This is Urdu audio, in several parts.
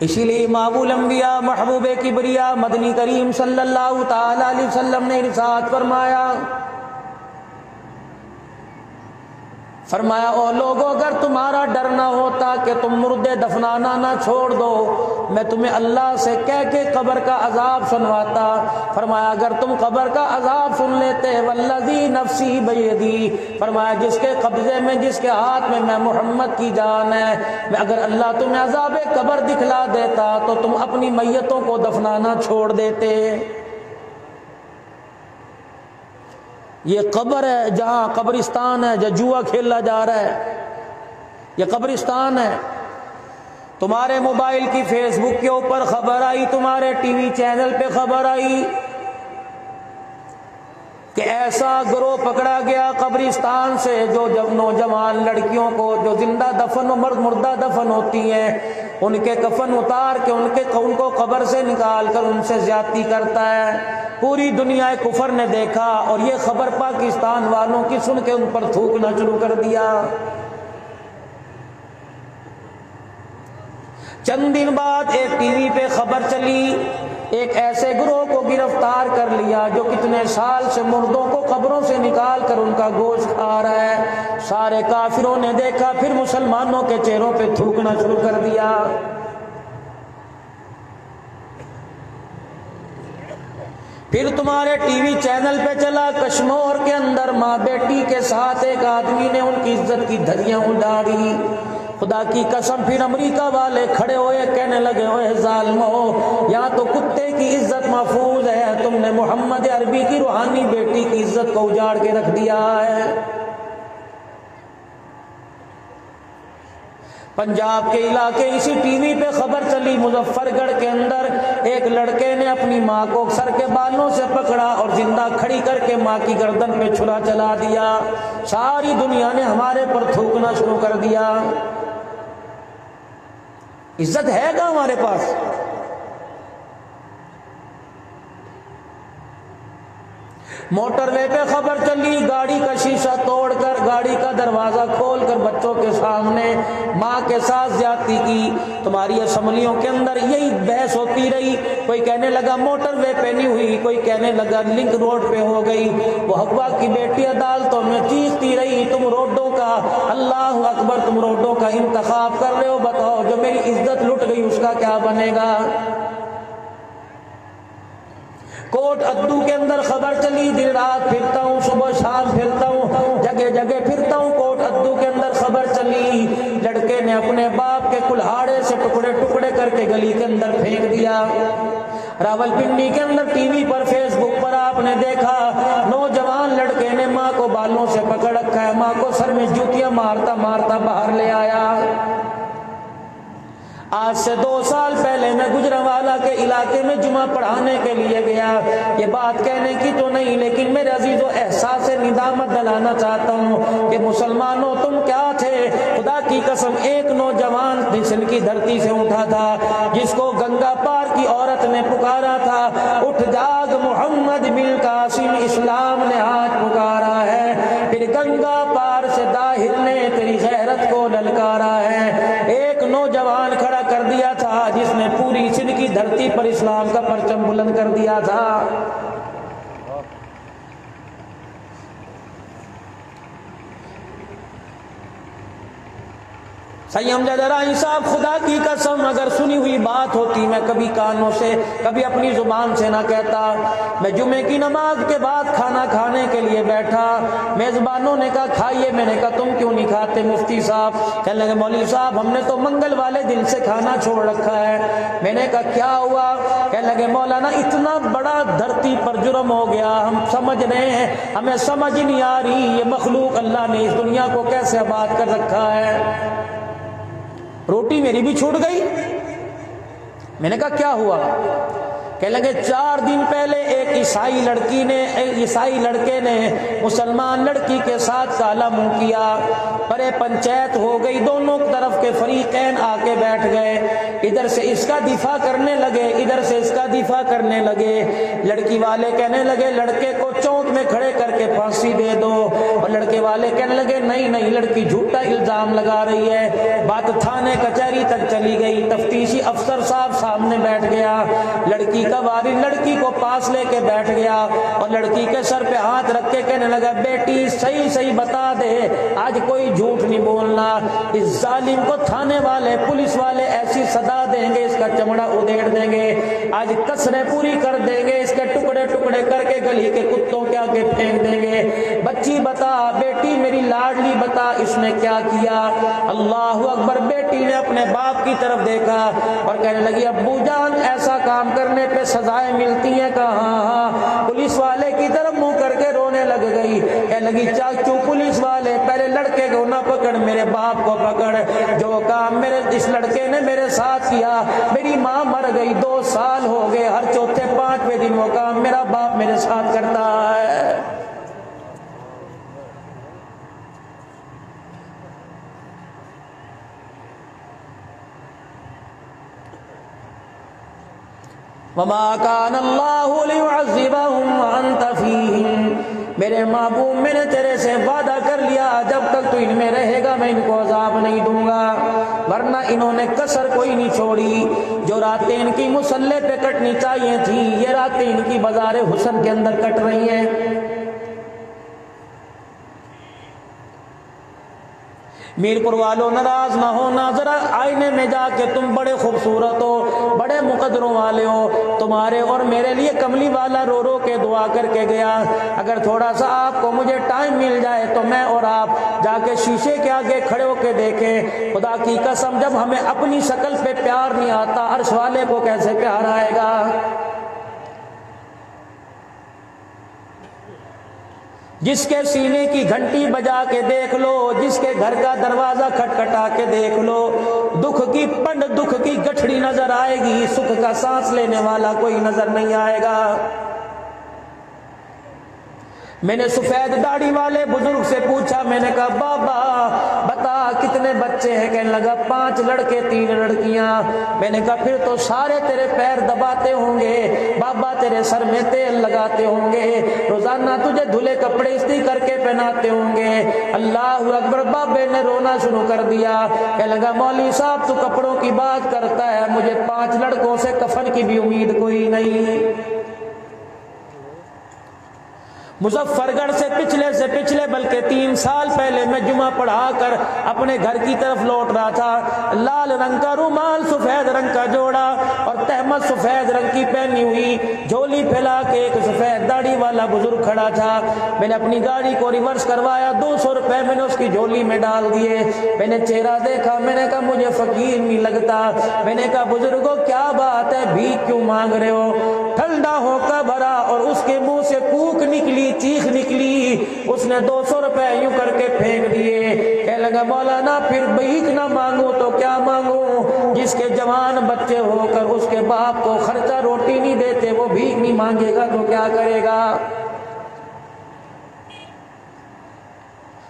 اسی لیے امام الانبیاء محبوب کبریا مدنی کریم صلی اللہ تعالی علیہ وسلم نے ارشاد فرمایا او لوگو اگر تمہارا ڈر نہ ہوتا کہ تم مردے دفنانا نہ چھوڑ دو میں تمہیں اللہ سے کہہ کے قبر کا عذاب سنواتا۔ فرمایا اگر تم قبر کا عذاب سن لیتے والذی نفسی بیدی، فرمایا جس کے قبضے میں جس کے ہاتھ میں محمد کی جان ہے، میں اگر اللہ تمہیں عذاب قبر دکھلا دیتا تو تم اپنی میتوں کو دفنانا چھوڑ دیتے۔ یہ قبر ہے جہاں قبرستان ہے، جہاں جوا کھیلا جا رہا ہے، یہ قبرستان ہے۔ تمہارے موبائل کی فیس بک کے اوپر خبر آئی، تمہارے ٹی وی چینل پہ خبر آئی کہ ایسا گروہ پکڑا گیا قبرستان سے جو جب نوجوان لڑکیوں کو جو زندہ دفن و مردہ دفن ہوتی ہیں ان کے کفن اتار کے ان کو قبر سے نکال کر ان سے زیادتی کرتا ہے۔ پوری دنیا کفر نے دیکھا اور یہ خبر پاکستان والوں کی سن کے ان پر تھوکنا شروع کر دیا۔ چند دن بعد ایک ٹی وی پہ خبر چلی، ایک ایسے گروہ کو گرفتار کر لیا جو کتنے سال سے مردوں کو قبروں سے نکال کر ان کا گوشت کھا رہا ہے۔ سارے کافروں نے دیکھا، پھر مسلمانوں کے چہروں پہ تھوکنا شروع کر دیا۔ پھر تمہارے ٹی وی چینل پہ چلا، کشمور کے اندر ماں بیٹی کے ساتھ ایک آدمی نے ان کی عزت کی دھجیاں اڑاڑی۔ خدا کی قسم پھر امریکہ والے کھڑے ہوئے کہنے لگے اوے ظالمو، یہاں تو کتے کی عزت محفوظ ہے، تم نے محمد عربی کی روحانی بیٹی کی عزت کو اجاڑ کے رکھ دیا ہے۔ پنجاب کے علاقے اسی ٹی وی پہ خبر چلی، مظفر گڑھ کے اندر ایک لڑکے نے اپنی ماں کو سر کے بالوں سے پکڑا اور زندہ کھڑی کر کے ماں کی گردن پہ چھرا چلا دیا۔ ساری دنیا نے ہمارے پر تھوکنا شروع کر دیا۔ عزت ہے گا ہمارے پاس؟ موٹر وے پہ خبر چلی، گاڑی کا شیشہ توڑ کر گاڑی کا دروازہ کھول کر بچوں کے سامنے ماں کے ساتھ زیادتی کی۔ تمہاری اسمبلیوں کے اندر یہی بحث ہوتی رہی، کوئی کہنے لگا موٹر وے پہ نہیں ہوئی، کوئی کہنے لگا لنک روڈ پہ ہو گئی۔ وہ حقوق کی بیٹی عدالتوں میں چیختی رہی تم روڈوں کا، اللہ اکبر، تم روڈوں کا انتخاب کر رہے ہو، بتاؤ جو میری عزت لٹ گئی اس کا کیا بنے گا؟ کوٹ ادو کے اندر خبر چلی، دن رات پھرتا ہوں، صبح شام پھرتا ہوں، جگہ جگہ پھرتا ہوں، کوٹ ادو کے اندر خبر چلی لڑکے نے اپنے باپ کے کلہاڑے سے ٹکڑے ٹکڑے کر کے گلی کے اندر پھینک دیا۔ راولپنڈی کے اندر ٹی وی پر فیس بک پر آپ نے دیکھا نوجوان لڑکے نے ماں کو بالوں سے پکڑ رکھا ہے، ماں کو سر میں جوتیاں مارتا مارتا باہر لے آیا۔ آج سے 2 سال پہلے میں گجرانوالہ کے علاقے میں جمعہ پڑھانے کے لیے گیا۔ یہ بات کہنے کی تو نہیں، لیکن میرے عزیزو احساس ندامت دلانا چاہتا ہوں کہ مسلمانوں تم کیا تھے۔ خدا کی قسم ایک نوجوان جن کی دھرتی سے اٹھا تھا، جس کو گنگا پار کی عورت نے پکارا تھا، اٹھ جاگ محمد بن قاسم، اسلام نے آج پکارا ہے۔ پھر گنگا پار سے داہر نے تیری غیرت کو للکارا ہے۔ ایک نوجوان کھڑا کر دیا تھا جس نے پوری سندھ کی دھرتی پر اسلام کا پرچم بلند کر دیا تھا۔ سیم جدرائی صاحب، خدا کی قسم اگر سنی ہوئی بات ہوتی میں کبھی کانوں سے کبھی اپنی زبان سے نہ کہتا۔ میں جمعے کی نماز کے بعد کھانا کھانے کے لیے بیٹھا، میزبانوں نے کہا کھائیے، میں نے کہا تم کیوں نہیں کھاتے مفتی صاحب؟ کہنے لگے مولوی صاحب ہم نے تو منگل والے دن سے کھانا چھوڑ رکھا ہے۔ میں نے کہا کیا ہوا؟ کہنے لگے مولانا اتنا بڑا دھرتی پر جرم ہو گیا، ہم سمجھ رہے ہیں، ہمیں سمجھ نہیں آ رہی یہ مخلوق اللہ نے اس دنیا کو کیسے آباد کر رکھا ہے۔ روٹی میری بھی چھوٹ گئی۔ میں نے کہا کیا ہوا؟ کہ لگے 4 دن پہلے ایک عیسائی لڑکے نے مسلمان لڑکی کے ساتھ کالا منہ کیا، پرے پنچایت ہو گئی، دونوں طرف کے فریقین آ کے بیٹھ گئے، ادھر سے اس کا دفاع کرنے لگے، ادھر سے اس کا دفاع کرنے لگے۔ لڑکی والے کہنے لگے لڑکے کو چوک میں کھڑے کر کے پھانسی دے دو، اور لڑکے والے کہنے لگے نہیں لڑکی جھوٹا الزام لگا رہی ہے۔ بات تھانے کچہری تک چلی گئی، تفتیشی افسر صاحب سامنے بیٹھ گیا، لڑکی کا والد لڑکی کو پاس لے کے بیٹھ گیا اور لڑکی کے سر پہ ہاتھ رکھ کے کہنے لگا بیٹی صحیح بتا دے، آج کوئی جھوٹ نہیں بولنا، اس ظالم کو تھانے والے پولیس والے ایسی سزا دیں گے، اس کا چمڑا ادھیڑ دیں گے، آج کسریں پوری کر دیں گے، اس کے ٹکڑے ٹکڑے کر کے گلی کے کتوں کے آگے پھینک دیں گے۔ بچی بتا، بیٹی میری لاڈلی بتا، اس نے کیا کیا؟ اللہ اکبر۔ بیٹی نے اپنے باپ کی طرف دیکھا اور کہنے لگی ابو جان ایسا کام کرنے پہ سزائیں ملتی ہیں؟ کہا ہاں۔ پولیس والے کی طرف منہ کر کے رونے لگ گئی، کہنے لگی چاچو پولیس والے پہلے لڑکے کو نہ پکڑ، میرے باپ کو پکڑ، جو کام اس لڑکے نے میرے ساتھ کیا، میری ماں مر گئی 2 سال ہو گئے، ہر چوتھے 5ویں دن وہ کام میرا باپ میرے ساتھ کرتا ہے۔ وَمَا كَانَ اللَّهُ لِيُعَذِّبَهُمْ وَأَنْتَ فِيهِمْ، میرے محبوب میں نے تیرے سے وعدہ کر لیا جب تک تو ان میں رہے گا میں ان کو عذاب نہیں دوں گا، ورنہ انہوں نے کسر کوئی نہیں چھوڑی۔ جو راتیں ان کی مسلح پہ کٹنی چاہیے تھی، یہ راتیں ان کی بازار حسن کے اندر کٹ رہی ہیں۔ میرپور والوں ناراض نہ ہونا، ذرا آئینے میں جا کے تم بڑے خوبصورت ہو، بڑے مقدروں والے ہو، تمہارے اور میرے لیے کملی والا رو رو کے دعا کر کے گیا، اگر تھوڑا سا آپ کو مجھے ٹائم مل جائے تو میں اور آپ جا کے شیشے کے آگے کھڑے ہو کے دیکھیں، خدا کی قسم جب ہمیں اپنی شکل پہ پیار نہیں آتا، عرش والے کو کیسے پیار آئے گا؟ جس کے سینے کی گھنٹی بجا کے دیکھ لو، جس کے گھر کا دروازہ کھٹکھٹا کے دیکھ لو، دکھ کی پنڈ دکھ کی گٹھڑی نظر آئے گی، سکھ کا سانس لینے والا کوئی نظر نہیں آئے گا۔ میں نے سفید داڑھی والے بزرگ سے پوچھا، میں نے کہا بابا بتا کتنے بچے ہیں؟ کہنے لگا 5 لڑکے 3 لڑکیاں۔ میں نے کہا پھر تو سارے تیرے پیر دباتے ہوں گے، بابا تیرے سر میں تیل لگاتے ہوں گے، روزانہ تجھے دھلے کپڑے استری کر کے پہناتے ہوں گے۔ اللہ اکبر۔ بابے نے رونا شروع کر دیا، کہنے لگا مولوی صاحب تو کپڑوں کی بات کرتا ہے، مجھے 5 لڑکوں سے کفن کی بھی امید کوئی نہیں۔ مظفر گڑھ سے پچھلے بلکہ 3 سال پہلے میں جمعہ پڑھا کر اپنے گھر کی طرف لوٹ رہا تھا، لال رنگ کا رومال سفید رنگ کا جوڑا اور تہمت سفید رنگ کی پہنی ہوئی، جھولی پھیلا کے ایک سفید داڑھی والا بزرگ کھڑا تھا۔ میں نے اپنی گاڑی کو ریورس کروایا، 200 روپے میں نے اس کی جھولی میں ڈال دیے۔ میں نے چہرہ دیکھا، میں نے کہا مجھے فقیر نہیں لگتا۔ میں نے کہا بزرگوں کیا بات ہے، بھیک کیوں مانگ رہے ہو؟ ٹھنڈا ہو کر بھرا اور اس کے منہ سے کوک نکلی، چیخ نکلی، اس نے 200 روپے یوں کر کے پھینک دیے۔ کہنے لگا مولانا پھر بھیک نہ مانگوں تو کیا مانگوں؟ جس کے جوان بچے ہو کر اس کے باپ کو خرچہ روٹی نہیں دیتے، وہ بھیک نہیں مانگے گا تو کیا کرے گا؟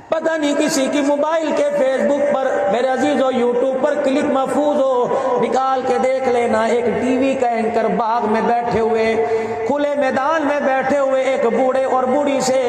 پتہ نہیں کسی کی موبائل کے فیس بک پر میرے عزیزو یوٹیوب پر کلپ محفوظ ہو، نکال کے دیکھ لینا، ایک ٹی وی کا اینکر باغ میں بیٹھے ہوئے، کھلے میدان میں بیٹھے ہوئے ایک بوڑھے اور بوڑھی سے،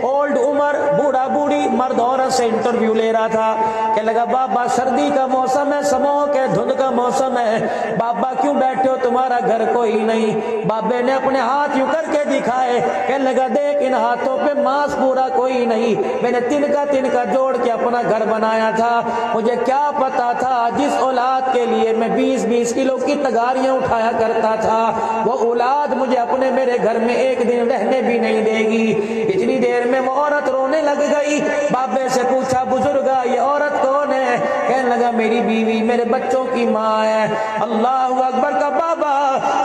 اولڈ عمر بوڑھا بوڑھی مرد عورت سے انٹرویو لے رہا تھا۔ کہ لگا بابا سردی کا موسم ہے، سموک ہے، دھند کا موسم ہے، بابا کیوں بیٹھے ہو، تمہارا گھر کوئی نہیں؟ بابے نے اپنے ہاتھ یوں کر کے دکھائے، کہنے لگا دیکھ ان ہاتھوں پہ ماس پورا کوئی نہیں، میں نے تن کا جوڑ کے اپنا گھر بنایا تھا، مجھے کیا پتا تھا جس اولاد کے لیے میں 20-20 کلو کی تگاریاں اٹھایا کرتا تھا، وہ اولاد مجھے اپنے میرے گھر میں ایک دن رہنے بھی نہیں دے گی۔ اتنی دیر میں وہ عورت رونے لگ گئی۔ بابے سے پوچھا بزرگا یہ عورت کون ہے؟ کہنے لگا لگا میری بیوی میرے بچوں کی ماں ہے۔ اللہ اکبر کا بابا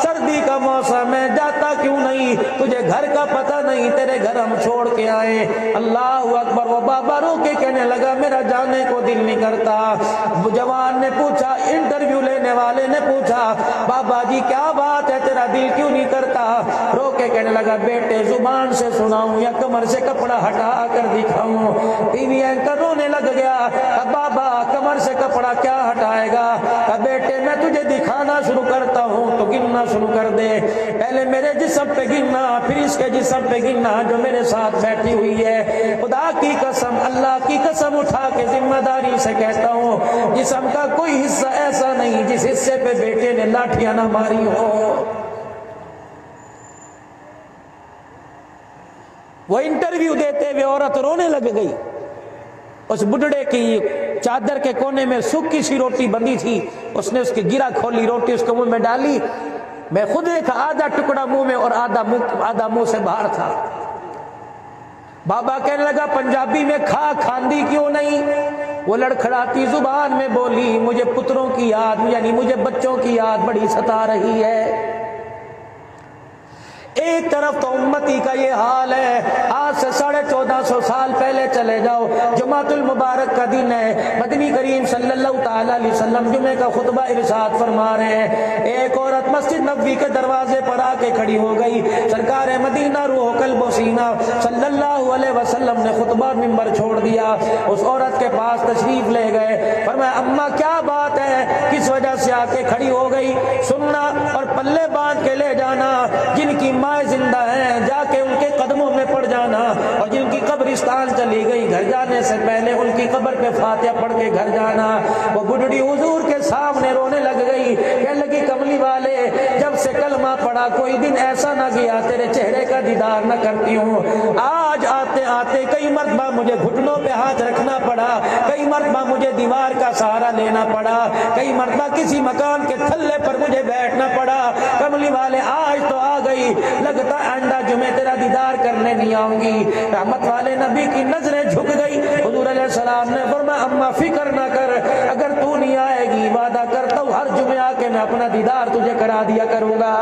سردی کا موسم ہے جاتا کیوں نہیں، تجھے گھر کا پتہ نہیں، تیرے گھر ہم چھوڑ کے آئے۔ اللہ اکبر، وہ بابا رو کے کہنے لگا میرا جانے کو دل نہیں کرتا۔ وہ جوان نے پوچھا، انٹرویو لینے والے نے پوچھا بابا جی کیا بات ہے تیرا دل کیوں نہیں کرتا؟ رو کے کہنے لگا بیٹے زبان سے سناؤں یا کمر سے کپڑا ہٹا کر دکھاؤں؟ ٹی وی اینکر رونے لگ گیا، بابا کمر سے کپڑا کیا ہٹائے گا؟ بیٹے میں تجھے دکھانا شروع کرتا ہوں تو گننا شروع کر دے، پہلے میرے جسم پہ گننا پھر اس کے جسم پہ گننا جو میرے ساتھ بیٹھی ہوئی ہے۔ خدا کی قسم، اللہ کی قسم اٹھا کے ذمہ داری سے کہتا ہوں جسم کا کوئی حصہ ایسا نہیں جس حصے پہ بیٹے نے لاٹھیاں نہ ماری ہو۔ وہ انٹرویو دیتے ہوئے عورت رونے لگ گئی۔ اس بڈھڑے کی چادر کے کونے میں سوکھی سی روٹی بندی تھی، اس نے اس کی گرہ کھولی، روٹی اس کے منہ میں ڈالی، میں خود دیکھا آدھا ٹکڑا منہ میں اور آدھا منہ سے باہر تھا۔ بابا کہنے لگا پنجابی میں کھا کھاندی کیوں نہیں؟ وہ لڑکھڑاتی زبان میں بولی مجھے پتروں کی یاد، یعنی مجھے بچوں کی یاد بڑی ستا رہی ہے۔ ایک طرف تو امتی کا یہ حال ہے، آج سے 1450 سال پہلے چلے جاؤ، جمعۃ المبارک کا دن ہے، مدنی کریم صلی اللہ تعالی علیہ وسلم جمعے کا خطبہ ارشاد فرما رہے ہیں، ایک عورت مسجد نبوی کے دروازے پر آ کے کھڑی ہو گئی، سرکار مدینہ روح قلب و سینہ صلی اللہ علیہ وسلم نے خطبہ منبر چھوڑ دیا، اس عورت کے پاس تشریف لے گئے، فرمایا اماں کیا بات ہے، کس وجہ سے آ کے کھڑی ہو گئی؟ سننا اور پلے باندھ کے لے جانا، جن کی ماں زندہ ہیں جا کے ان کے قدموں میں پڑ جانا، اور جن کی قبرستان چلی گئی گھر جانے سے پہلے ان کی قبر پہ فاتحہ پڑھ کے گھر جانا۔ وہ بڈھڑی حضور کے سامنے رونے لگ گئی، کہنے لگی کملی والے جب سے کلمہ پڑھا کوئی دن ایسا نہ گیا تیرے چہرے کا دیدار نہ کرتی ہوں، آج آتے آتے کئی مرتبہ مجھے گھٹنوں پہ ہاتھ رکھنا پڑا، کئی مرتبہ مجھے دیوار کا سہارا لینا پڑا، کئی مرتبہ کسی مکان کے تھلے پر مجھے بیٹھنا پڑا، کملی والے آج تو آ گئی، لگتا آئندہ جمعے تیرا دیدار کرنے نہیں آؤں گی۔ رحمت والے نبی کی نظریں جھک گئی، حضور علیہ السلام نے فرمایا اماں فکر نہ کر، اگر تو نہیں آئے گی وعدہ کرتا ہوں ہر جمعے آ کے میں اپنا دیدار تجھے کرا دیا کروں گا۔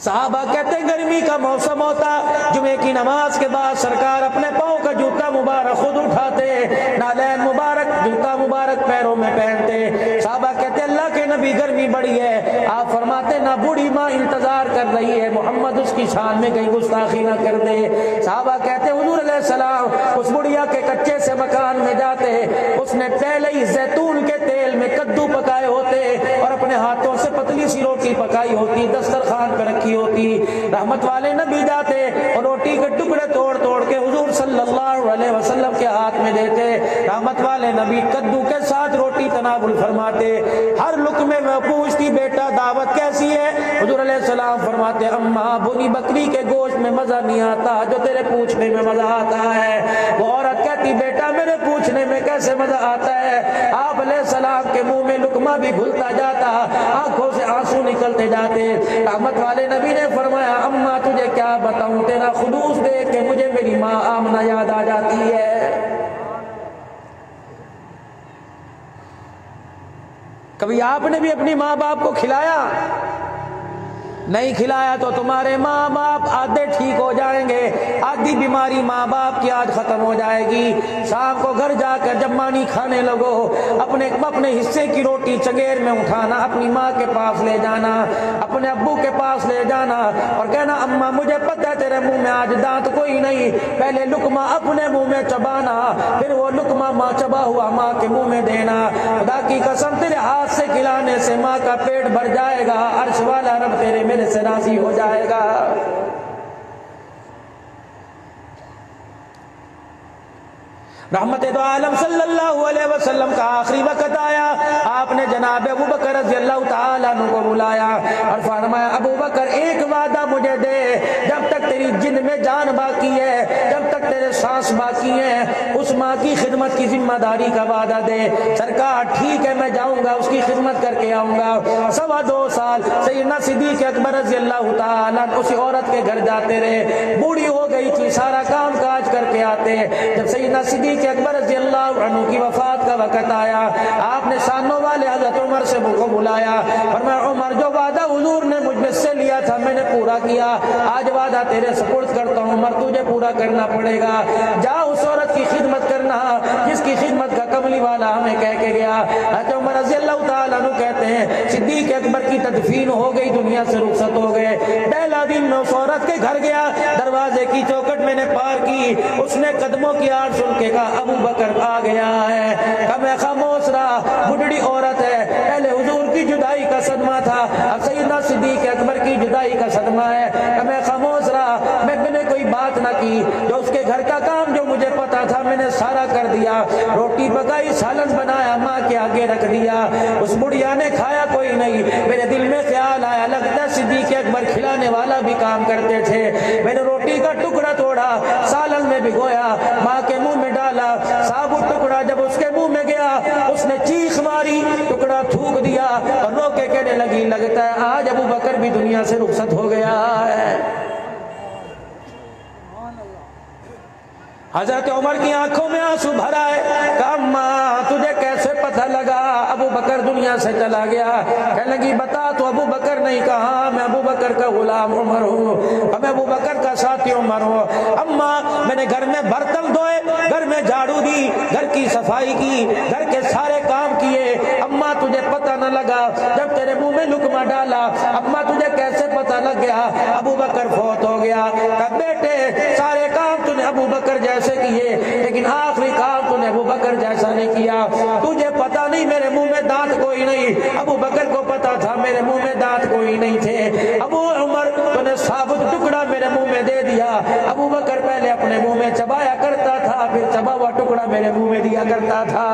صحابہ کہتے ہیں گرمی کا موسم ہوتا، جمعے کی نماز کے بعد سرکار اپنے پاؤں کا جوتا مبارک خود اٹھاتے، نالین مبارک جوتا مبارک پیروں میں پہنتے۔ صحابہ کہتے ہیں اللہ کے نبی گرمی بڑی ہے، آپ فرماتے نہ بوڑھی ماں انتظار کر رہی ہے، محمد اس کی شان میں کہیں گستاخی نہ کر دے۔ صحابہ کہتے ہیں حضور علیہ السلام اس بڑھیا کے کچے سے مکان میں جاتے، اس نے پہلے ہی زیتون کے تیل میں کدو پکائے ہوتے اور اپنے ہاتھوں سے پتلی سی روٹی پکائی ہوتی، دسترخوان پہ رکھی ہوتی، رحمت والے نبی جاتے اور روٹی کے ٹکڑے توڑ توڑ کے حضور صلی اللہ علیہ وسلم کے ہاتھ میں دیتے، رحمت والے نبی کدو کے ساتھ روٹی تناول فرماتے، ہر لقمے میں پوچھتی بیٹا دعوت کیسی ہے؟ حضور علیہ السلام فرماتے اماں بنی بکری کے گوشت میں مزہ نہیں آتا جو تیرے پوچھنے میں مزہ آتا ہے۔ وہ عورت کہتی بیٹا میرے پوچھنے میں کیسے مزہ آتا ہے؟ آپ علیہ السلام کے منہ میں لقمہ بھی گھلتا جاتا، آنکھوں سے آنسو نکلتے جاتے، رحمت والے نبی نے فرمایا اماں تجھے کیا بتاؤں، تیرا خلوص دیکھ کے مجھے میری ماں آمنہ یاد آ جاتی ہے۔ کبھی آپ نے بھی اپنی ماں باپ کو کھلایا؟ نہیں کھلایا تو تمہارے ماں باپ آدھے ٹھیک ہو جائیں گے، آدھی بیماری ماں باپ کی آج ختم ہو جائے گی۔ شام کو گھر جا کر جب مانی کھانے لگو اپنے حصے کی روٹی چنگیر میں اٹھانا، اپنی ماں کے پاس لے جانا، اپنے ابو کے پاس لے جانا اور کہنا اماں مجھے پتہ ہے تیرے منہ میں آج دانت کوئی نہیں، پہلے لقمہ اپنے منہ میں چبانا پھر وہ لقمہ ماں چبا ہوا ماں کے منہ میں دینا۔ خدا کی قسم تیرے ہاتھ سے کھلانے سے ماں کا پیٹ بھر جائے گا، عرش والا رب تیرے میرے سے راضی ہو جائے گا۔ رحمت دو عالم صلی اللہ علیہ وسلم کا آخری وقت آیا، آپ نے جناب ابو بکر رضی اللہ تعالیٰ عنہ کو بلایا اور فرمایا ابو بکر ایک وعدہ مجھے دے، جب تک تیری جن میں جان باقی ہے، جب تک تیرے سانس باقی ہے، اس ماں کی خدمت کی ذمہ داری کا وعدہ دے۔ سرکار ٹھیک ہے میں جاؤں گا، اس کی خدمت کر کے آؤں گا۔ 2.25 سال سیدنا صدیق اکبر رضی اللہ تعالیٰ اسی عورت کے گھر جاتے رہے، بوڑھی ہو گئی تھی، سارا کام کاج کر کے آتے۔ جب سیدنا صدیق اکبر رضی اللہ عنہ کی وفات کا وقت آیا، آپ نے سانوں والے حضرت عمر سے کو بلایا، فرمایا عمر جو وعدہ حضور نے مجھ سے لیا تھا میں نے پورا کیا، آج وعدہ تیرے سپرد کرتا ہوں عمر، تجھے پورا کرنا پڑے گا۔ جا اس عورت کی خدمت کرنا جس کی خدمت کا کملی والا ہمیں کہہ کے گیا۔ حضرت عمر رضی اللہ تعالیٰ عنہ کہتے ہیں صدیق اکبر کی تدفین ہو گئی، دنیا سے رخصت ہو گئے۔ پہلا دن میں اس عورت کے گھر گیا، دروازے کی چوکھٹ میں نے پار کی، اس نے قدموں کی آواز سن کے کہا ابو بکر آ گیا ہے۔ کہ میں خاموش رہا، بڈھڑی عورت ہے، پہلے حضور کی جدائی کا صدمہ تھا، اب سیدنا صدیق اکبر کی جدائی کا صدمہ ہے۔ کہ میں خاموش رہا، میں نے کوئی بات نہ کی، جو اس کے گھر کا کام جو مجھے پتا تھا میں نے سارا کر دیا، روٹی پکائی، سالن بنایا، ماں کے آگے رکھ دیا، اس بڑھیا نے کھایا کوئی نہیں۔ میرے دل میں خیال آیا لگتا ہے صدیق اکبر کھلانے والا بھی کام کرتے تھے۔ میں نے روٹی کا ٹکڑا توڑا، سالن میں بھگویا، ماں کے منہ میں ڈالا، ثابت ٹکڑا جب اس کے منہ میں گیا اس نے چیخ ماری، ٹکڑا تھوک دیا اور رو کے کہنے لگی لگتا ہے آج ابو بکر بھی دنیا سے رخصت ہو گیا ہے۔ حضرت عمر کی آنکھوں میں آنسو بھر آئے کہ اماں تجھے کیسے پتہ لگا ابو بکر دنیا سے چلا گیا؟ کہنے لگی بتا تو ابو بکر نہیں کہا، میں ابو بکر کا غلام عمر ہوں، میں ابو بکر کا ساتھی عمر ہوں۔ اماں میں نے گھر میں برتن دھوئے، گھر میں جھاڑو دی، گھر کی صفائی کی، گھر کے سارے کام کیے، اماں تجھے پتہ نہ لگا جب تیرے منہ میں لقمہ ڈالا، اماں تجھے کیسے پتہ لگ گیا ابو بکر فوت ہو گیا؟ کہ بیٹے سارے کام تو نے ابو بکر جیسے کیے لیکن آخری کام تو نے ابو بکر جیسا نہیں کیا۔ تجھے پتا نہیں میرے منہ میں دانت کوئی نہیں، ابو بکر کو پتا تھا میرے منہ میں دانت کوئی نہیں تھے۔ ابو عمر تو نے ثابت ٹکڑا میرے منہ میں دے دیا، ابو بکر پہلے اپنے منہ میں چبایا کرتا تھا، پھر چبا ہوا ٹکڑا میرے منہ میں دیا کرتا تھا۔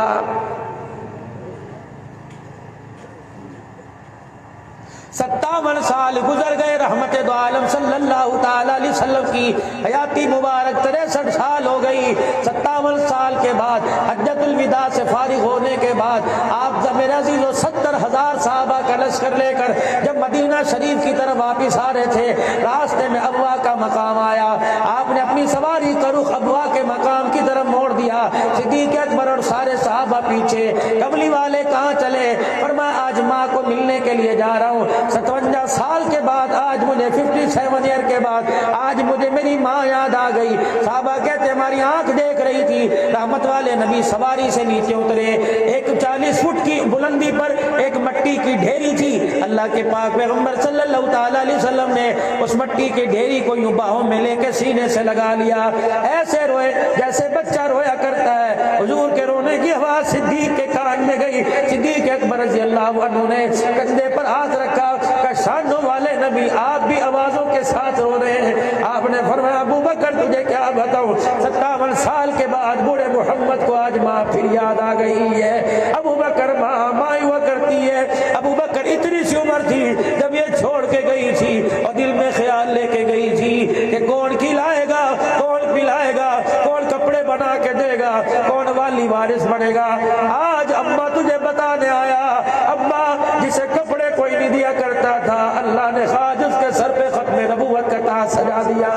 57 سال گزر گئے، رحمت دو عالم صلی اللہ تعالی علیہ وسلم کی حیاتی مبارک 63 سال ہو گئی۔ 57 سال کے بعد حجۃ الوداع سے فارغ ہونے کے بعد آپ میرے عزیزو 70,000 صحابہ کا لشکر لے کر جب مدینہ شریف کی طرف واپس آ رہے تھے، راستے میں ابوا کا مقام آیا، آپ نے اپنی سواری کا رخ ابوا کے مقام کی طرف موڑ دیا، صدیق اکبر اور سارے صحابہ پیچھے۔ کملی والے کہاں چلے؟ فرمایا آج ماں کو ملنے کے لیے جا رہا ہوں، 57 سال کے بعد آج مجھے 57 ایئر کے بعد آج مجھے میری ماں یاد آ گئی۔ صحابہ کہتے ہماری آنکھ دیکھ رہی تھی، رحمت والے نبی سواری سے نیچے اترے، ایک 40 فٹ کی بلندی پر ایک مٹی کی ڈھیری تھی، اللہ کے پاک پیغمبر صلی اللہ تعالی علیہ وسلم نے اس مٹی کی ڈھیری کو یوں باہوں میں لے کے سینے سے لگا لیا، ایسے روئے جیسے بچہ رویا کرتا ہے۔ حضور کے رونے کی آواز صدیق کے کان میں گئی، صدیق اکبر رضی اللہ عنہ نے کندھے پر ہاتھ رکھا کہ شانوں والے نبی آپ بھی آوازوں کے ساتھ رو رہے ہیں۔ آپ نے فرمایا ابو بکر تجھے کیا بتاؤں، 57 سال کے بعد بوڑھے محمد کو آج ماں پھر یاد آ گئی ہے۔ ابو بکر ماں ہوا کرتی ہے، ابو بکر اتنی سی عمر تھی جب یہ چھوڑ کے گئی تھی اور دل میں خیال لے کے گئی تھی کہ کون کھلائے گا، کون پلائے گا، کون کپڑے بنا کے دے گا، کون والی وارث بنے گا۔ آج اماں تجھے بتانے آیا، اماں جسے کپڑے کوئی نہیں دیا کرتا تھا اللہ نے خواج اس کے سر پہ ختم نبوت کا تاج سجا دیا۔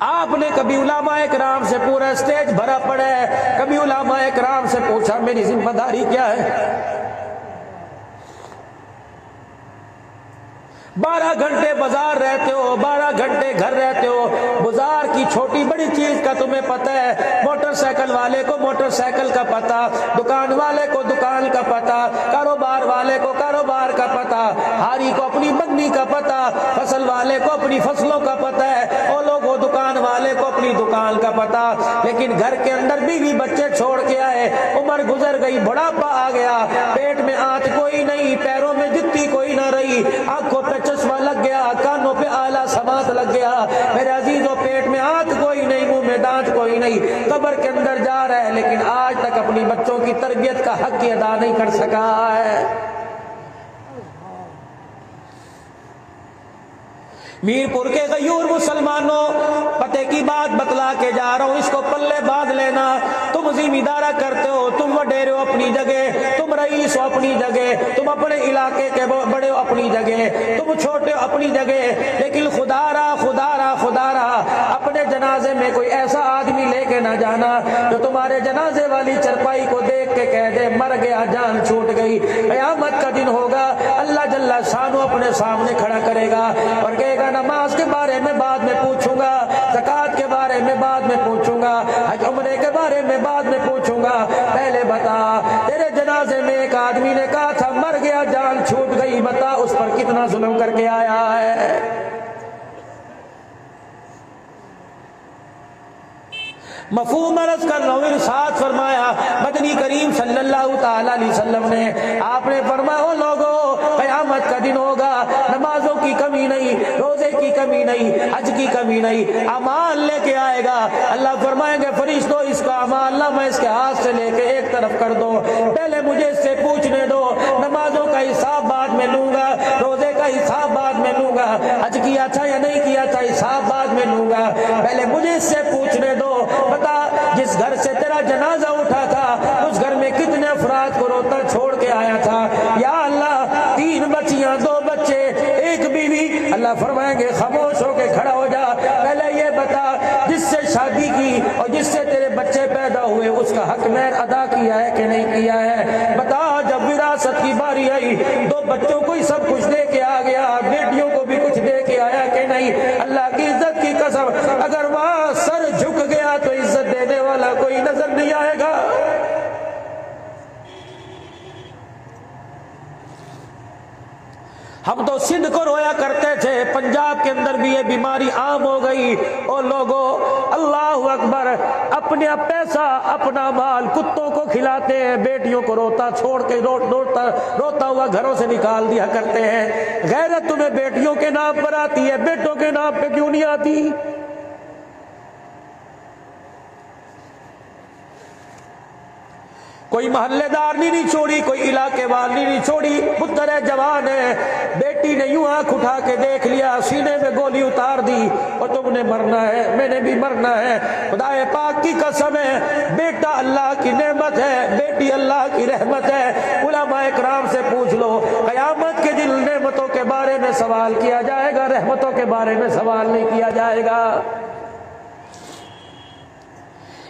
آپ نے کبھی علماء کرام سے پورا اسٹیج بھرا پڑا ہے، کبھی علماء کرام سے پوچھا میری ذمہ داری کیا ہے؟ 12 گھنٹے بازار رہتے ہو، 12 گھنٹے گھر رہتے ہو، بازار کی چھوٹی بڑی چیز کا تمہیں پتہ ہے، موٹر سائیکل والے کو موٹر سائیکل کا پتہ، دکان والے کو دکان کا پتہ، کاروبار والے کو کاروبار کا پتہ، ہاری کو اپنی منڈی کا پتہ، فصل والے کو اپنی فصلوں کا پتہ ہے، اور لوگوں دکان والے کو اپنی دکان کا پتہ، لیکن گھر کے اندر بیوی بچے چھوڑ کے آئے، عمر گزر گئی، بڑھاپا آ گیا، پیٹ میں آنت کوئی نہیں، پیروں میں جتی کوئی نہ رہی، آنکھوں پہ چشمہ لگ گیا، کانوں پہ آلہ سماعت لگ گیا، میرے عزیزوں پیٹ میں آنت کوئی نہیں، منہ میں دانت کوئی نہیں۔ گئی، قبر کے اندر جا رہا ہے لیکن آج تک اپنی بچوں کی تربیت کا حق ہی ادا نہیں کر سکا ہے۔ میرپور کے غیور مسلمانوں، پتے کی بات بتلا کے جا رہا ہوں، اس کو پلے باندھ لینا۔ تم ذمہ دارہ کرتے ہو، تم وڈیرے ہو اپنی جگہ، تم رئیس ہو اپنی جگہ، تم اپنے علاقے کے بڑے ہو اپنی جگہ، تم چھوٹے ہو اپنی جگہ، لیکن خدا را اپنے جنازے میں کوئی ایسا آدمی لے کے نہ جانا جو تمہارے جنازے والی چرپائی کو دیکھ کے کہہ دے مر گیا، جان چھوٹ گئی۔ قیامت کا دن ہوگا، اللہ جل شانہ اپنے سامنے کھڑا کرے گا اور کہے گا نماز کے بارے میں بعد میں پوچھوں گا، زکوٰۃ کے بارے میں بعد میں پوچھوں گا، حج عمرے کے بارے میں بعد میں پوچھوں گا، پہلے بتا تیرے جنازے میں ایک آدمی نے کہا تھا مر گیا، جان چھوٹ گئی، بتا اس پر کتنا ظلم کر کے آیا ہے۔ مفہوم عرض کر رہا ہوں، ارشاد فرمایا مدنی کریم صلی اللہ تعالی علیہ وسلم نے، آپ نے فرمایا او لوگوں قیامت کا دن ہوگا، نمازوں کی کمی نہیں، روزے کی کمی نہیں، حج کی کمی نہیں، اعمال لے کے آئے گا۔ اللہ فرمائیں گے فرشتوں اس کا اعمال نامہ اس کے ہاتھ سے لے کے ایک طرف کر دو، پہلے مجھے اس سے پوچھنے دو، نمازوں کا حساب بعد میں لوں گا، روزے کا حساب بعد میں لوں گا، حج کیا تھا یا نہیں کیا تھا حساب بعد میں لوں گا، پہلے مجھے اس سے پوچھنے دو، بتا جس گھر سے تیرا جنازہ اٹھا تھا اس گھر میں کتنے افراد کو روتا چھوڑ کے آیا تھا؟ یا اللہ 3 بچیاں 2 بچے 1 بیوی۔ اللہ فرمائیں گے خاموش ہو کے کھڑا ہو جا، پہلے یہ بتا جس سے شادی کی اور جس سے تیرے بچے پیدا ہوئے اس کا حق مہر ادا کیا ہے کہ نہیں کیا ہے؟ بتا جب وراثت کی باری آئی 2 بچوں کو ہی سب کچھ دے کے آ گیا، بیٹیوں کو بھی کچھ دے کے آیا کہ نہیں؟ اللہ کی عزت کی قسم اگر وہاں سر جھک گیا تو عزت دینے والا کوئی نظر نہیں آئے گا۔ ہم تو سندھ کو رویا کرتے تھے، پنجاب کے اندر بھی یہ بیماری عام ہو گئی۔ اور لوگوں اللہ اکبر، اپنے پیسہ اپنا مال کتوں کو کھلاتے ہیں، بیٹیوں کو روتا چھوڑ کے روتا ہوا گھروں سے نکال دیا کرتے ہیں۔ غیرت تمہیں بیٹیوں کے نام پر آتی ہے، بیٹوں کے نام پہ کیوں نہیں آتی؟ کوئی محلے دار نہیں چھوڑی، کوئی علاقے والی نہیں چھوڑی، پتر ہے جوان ہے، بیٹی نے یوں آنکھ اٹھا کے دیکھ لیا، سینے میں گولی اتار دی اور تم نے مرنا ہے، میں نے بھی مرنا ہے۔ خدا پاک کی قسم ہے، بیٹا اللہ کی نعمت ہے، بیٹی اللہ کی رحمت ہے۔ علماء اکرام سے پوچھ لو، قیامت کے دن نعمتوں کے بارے میں سوال کیا جائے گا، رحمتوں کے بارے میں سوال نہیں کیا جائے گا۔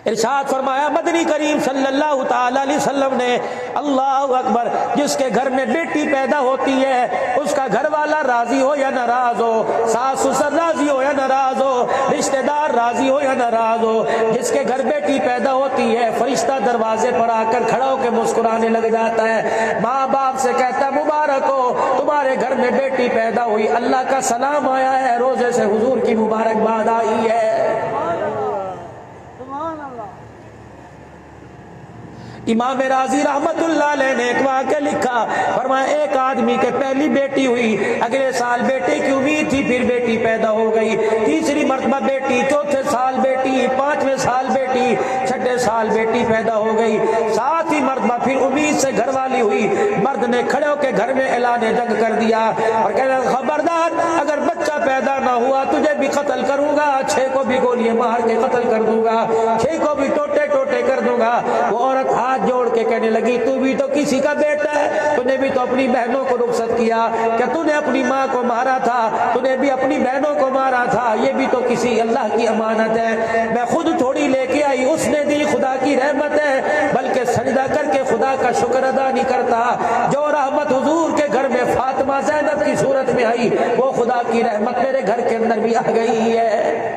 ارشاد فرمایا مدنی کریم صلی اللہ تعالی علیہ وسلم نے، اللہ اکبر، جس کے گھر میں بیٹی پیدا ہوتی ہے اس کا گھر والا راضی ہو یا ناراض ہو، ساس سسر راضی ہو یا ناراض ہو، رشتہ دار راضی ہو یا ناراض ہو، جس کے گھر بیٹی پیدا ہوتی ہے فرشتہ دروازے پر آ کر کھڑا ہو کے مسکرانے لگ جاتا ہے، ماں باپ سے کہتا ہے مبارک ہو تمہارے گھر میں بیٹی پیدا ہوئی، اللہ کا سلام آیا ہے، روزے سے حضور کی مبارکباد آئی ہے۔ امام راضی رحمت اللہ علیہ نے ایک واقعہ لکھا، فرمایا ایک آدمی کے پہلی بیٹی ہوئی، اگلے سال بیٹے کی امید تھی، پھر بیٹی پیدا ہو گئی، تیسری مرتبہ بیٹی، چوتھے سال بیٹی، 5ویں سال بیٹی، 6ٹھے سال بیٹی پیدا ہو گئی، 7ویں مرتبہ پھر امید سے گھر والی ہوئی، مرد نے کھڑے ہو کے گھر میں اعلان جنگ کر دیا اور کہنا خبردار اگر بچہ پیدا نہ ہوا تجھے بھی قتل کروں گا، 6 کو بھی گولیاں مار کے قتل کر دوں گا، 6 کو بھی ٹوٹے ٹوٹے کر دوں گا۔ وہ عورت ہاتھ جوڑ کے کہنے لگی تو بھی تو کسی کا بیٹا ہے، تو نے بھی تو اپنی بہنوں کو رخصت کیا، کیا تو نے اپنی ماں کو مارا تھا، تو نے بھی اپنی بہنوں کو مارا تھا، یہ بھی تو کسی اللہ کی امانت ہے، میں خود تھوڑی لے کے آئی، اس نے دی، خدا کی رحمت ہے، بلکہ سجدہ کر کے خدا کا شکر ادا نہیں کرتا۔ جو رحمت حضور کے گھر میں فاطمہ زینب کی صورت میں آئی وہ خدا کی رحمت میرے گھر کے اندر بھی آ گئی ہے۔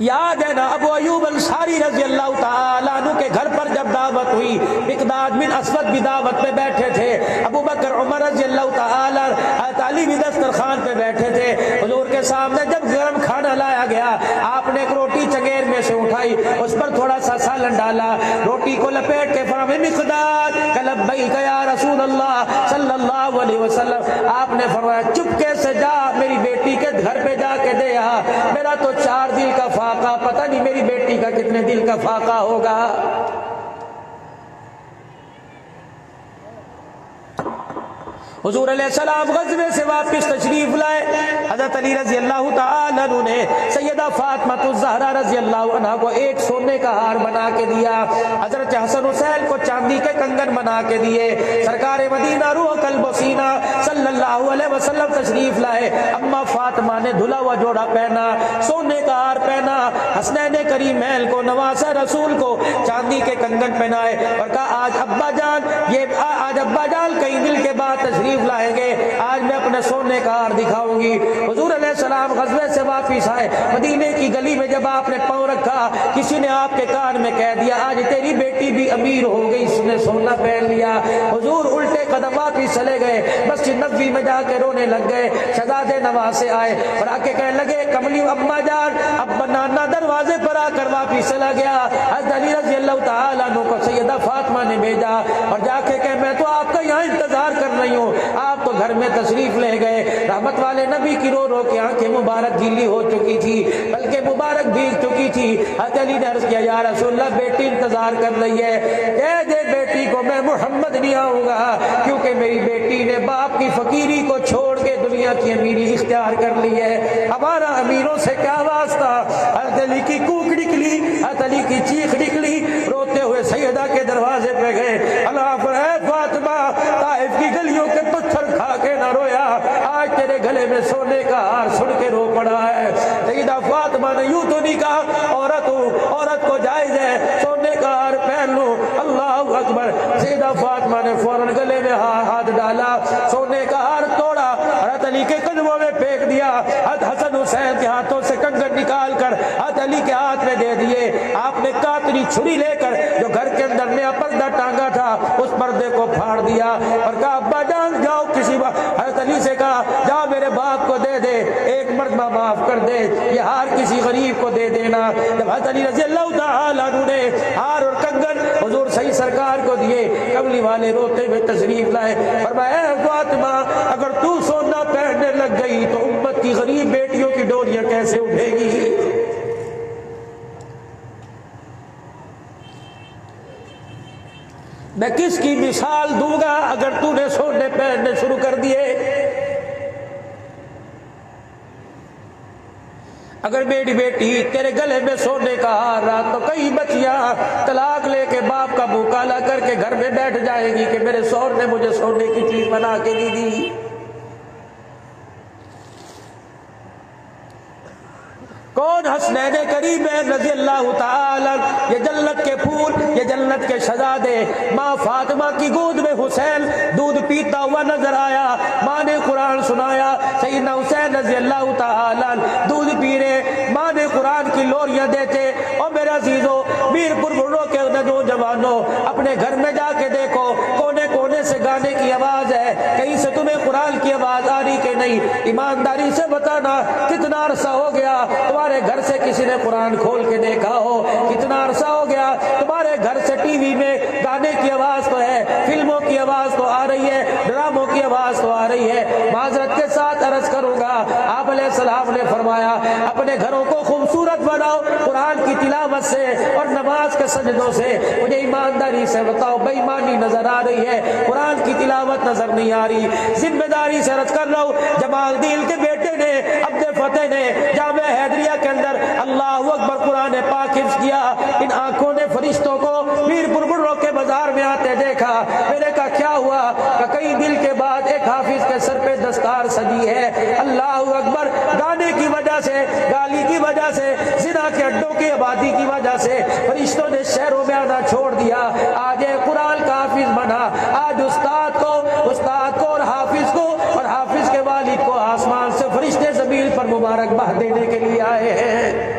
یاد ہے نا ابو ایوب انصاری رضی اللہ تعالیٰ عنہ کے گھر پر جب دعوت ہوئی، مقداد بن اسود بھی دعوت پہ بیٹھے تھے، ابو بکر عمر رضی اللہ تعالیٰ، حضرت علی بھی دسترخوان پہ بیٹھے تھے، حضور کے سامنے جب گرم کھانا لایا گیا، آپ نے ایک روٹی چنگیر میں سے اٹھائی، اس پر تھوڑا سا سالن ڈالا، روٹی کو لپیٹ کے فرمایا مقداد لبیک یا رسول اللہ صلی اللہ علیہ وسلم، آپ نے فرمایا چپکے سے جا میری بیٹی کے گھر پہ جا کے دے آ، میرا تو 4 دل کا فاقہ، پتہ نہیں میری بیٹی کا کتنے دل کا فاقہ ہوگا۔ حضور علیہ السلام غزوے سے واپس تشریف لائے، حضرت علی رضی اللہ تعالیٰ عنہ نے سیدہ فاطمہ الزہرا رضی اللہ عنہ کو ایک سونے کا ہار بنا کے دیا، حضرت حسن حسین کو چاندی کے کنگن بنا کے دیے، سرکار مدینہ روح قلب و سینہ صلی اللہ علیہ وسلم تشریف لائے، اما فاطمہ نے دھلا ہوا جوڑا پہنا، سونے کا ہار پہنا، حسنین کریمین کو نواسہ رسول کو چاندی کے کنگن پہنائے اور کہا آج ابا جان کئی دل کے بعد تشریف لائیں گے، آج میں اپنے سونے کا ہار دکھاؤں گی۔ حضور علیہ السلام غزوے سے واپس آئے، مدینے کی گلی میں جب آپ نے پاؤں رکھا، کسی نے آپ کے کان میں کہہ دیا آج تیری بیٹی بھی امیر ہو گئی، اس نے سونا پہن لیا۔ حضور الٹے قدم واپس چلے گئے، مسجد نبوی میں جا کے رونے لگ گئے، شہزادے نواسے آئے اور آ کے کہنے لگے کملی اما جان، اب نانا دروازے پر آ کر واپس چلا گیا، حضرت علی رضی اللہ تعالیٰ عنہ کو سیدہ فاطمہ نے بھیجا اور جا کے کہ میں تو آپ کا یہاں انتظار کر رہی ہوں، آپ تو گھر میں تشریف لے گئے۔ رحمت والے نبی کی رو رو کے آنکھیں مبارک گیلی ہو چکی تھی، بلکہ مبارک بھیگ چکی تھی۔ حضرت علی نے عرض کیا یا رسول اللہ بیٹی انتظار کر رہی ہے، کہہ دے بیٹی کو میں محمد نہیں آؤں گا، کیونکہ میری بیٹی نے باپ کی فقیری کو چھوڑ کے دنیا کی امیری اختیار کر لی ہے، ہمارا امیروں سے کیا واسطہ۔ حضرت علی کی کوک نکلی، حضرت علی کی چیخ نکلی، روتے ہوئے سیدہ کے دروازے پہ گئے، اللہ پر اے فاطمہ طائف کی گلیوں کے پتھر کھا کے نہ رویا، آج تیرے گلے میں سونے کا ہار سن کے رو پڑا ہے۔ سیدہ فاطمہ نے یوں تو نہیں کہا عورت کو جائز ہے سونے کا ہار پہن لو، اللہ اکبر۔ سیدہ فاطمہ نے فوراً گلے میں ہاتھ ڈالا، سونے کا ہار توڑا، حضرت علی کے قدموں میں پھینک دیا، حضرت حسن حسین کے ہاتھوں سے کنگن نکال کر حضرت علی کے ہاتھ میں دے دیے۔ آپ نے کاتری چھری لے کر جو گھر کے اندر نیا پردہ ٹانگا تھا اس پردے کو پھاڑ دیا اور کہا ابا جان جاؤ کسی بات، حضرت علی سے کہا جاؤ میرے باپ کو دے دے، ایک مرتبہ معاف کر دے، یہ ہار کسی غریب کو دے دینا۔ جب حضرت علی رضی اللہ تعالیٰ عنہ نے ہار اور کنگن حضور صحیح سرکار کو دیے، کملی والے روتے ہوئے تشریف لائے، فرمایا اے فاطمہ اگر تو سونا پہننے لگ گئی تو امت کی غریب بیٹیوں کی ڈوریاں کیسے اٹھے گی۔ میں کس کی مثال دوں گا اگر تو نے سونے پہننے شروع کر دیے۔ اگر میری بیٹی تیرے گلے میں سونے کا ہار رہا تو کئی بچیاں طلاق لے کے باپ کا منہ کالا کر کے گھر میں بیٹھ جائے گی کہ میرے شوہر نے مجھے سونے کی چیز بنا کے نہیں دی۔ کون حسنین کریمین رضی اللہ تعالی، یہ جنت کے پھول، یہ جنت کے شہزادے، ماں فاطمہ کی گود میں حسین دودھ پیتا ہوا نظر آیا، ماں نے قرآن سنایا، سیدنا حسین رضی اللہ تعالی دودھ پی رہے، ماں نے قرآن کی لوریاں دیتے۔ اور میرے عزیزوں میرپور بڑھوں کے نوجوانوں اپنے گھر میں جا کے دیکھو، کونے کونے سے گانے کی آواز ہے، کہیں سے تمہیں قرآن کی آواز آ رہی کہ نہیں؟ ایمانداری سے بتانا کتنا عرصہ ہو گیا تمہارے گھر سے کسی نے قرآن کھول کے دیکھا ہو؟ کتنا عرصہ ہو گیا تمہارے گھر سے ٹی وی میں گانے کی آواز تو ہے، فلموں کی آواز تو آ رہی ہے، ڈراموں کی آواز تو آ رہی ہے۔ معذرت کے ساتھ عرض کروں گا، آپ علیہ السلام نے فرمایا اپنے گھروں کو خوبصورت بناؤ قرآن کی تلاوت سے اور نماز کے سجدوں سے۔ مجھے ایمانداری سے بتاؤ بے ایمانی نظر آ رہی ہے، قرآن کی تلاوت نظر نہیں آ رہی؟ ذمہ داری سے عرض کر رہا ہوں، جمال الدین کے بیٹے نے عبد فتح نے جامعہ حیدریہ کے اندر اللہ اکبر قرآن پاک حفظ کیا، ان آنکھوں نے فرشتوں کو میرپور بڑھوں کے بازار میں آتے دیکھا۔ میں نے کہا کیا ہوا؟ کہ کئی دل کے بعد ایک حافظ کے سر پہ دستار سجی ہے۔ اللہ اکبر، گانے کی وجہ سے، گالی کی وجہ سے، زنا کے اڈوں کی آبادی کی وجہ سے فرشتوں نے شہروں میں آنا چھوڑ دیا۔ آج قرآن کا حافظ بنا، آج استاد کو اور حافظ کو اور حافظ کے والد کو آسمان سے فرشتے زمین پر مبارک بہ دینے کے لیے آئے ہیں۔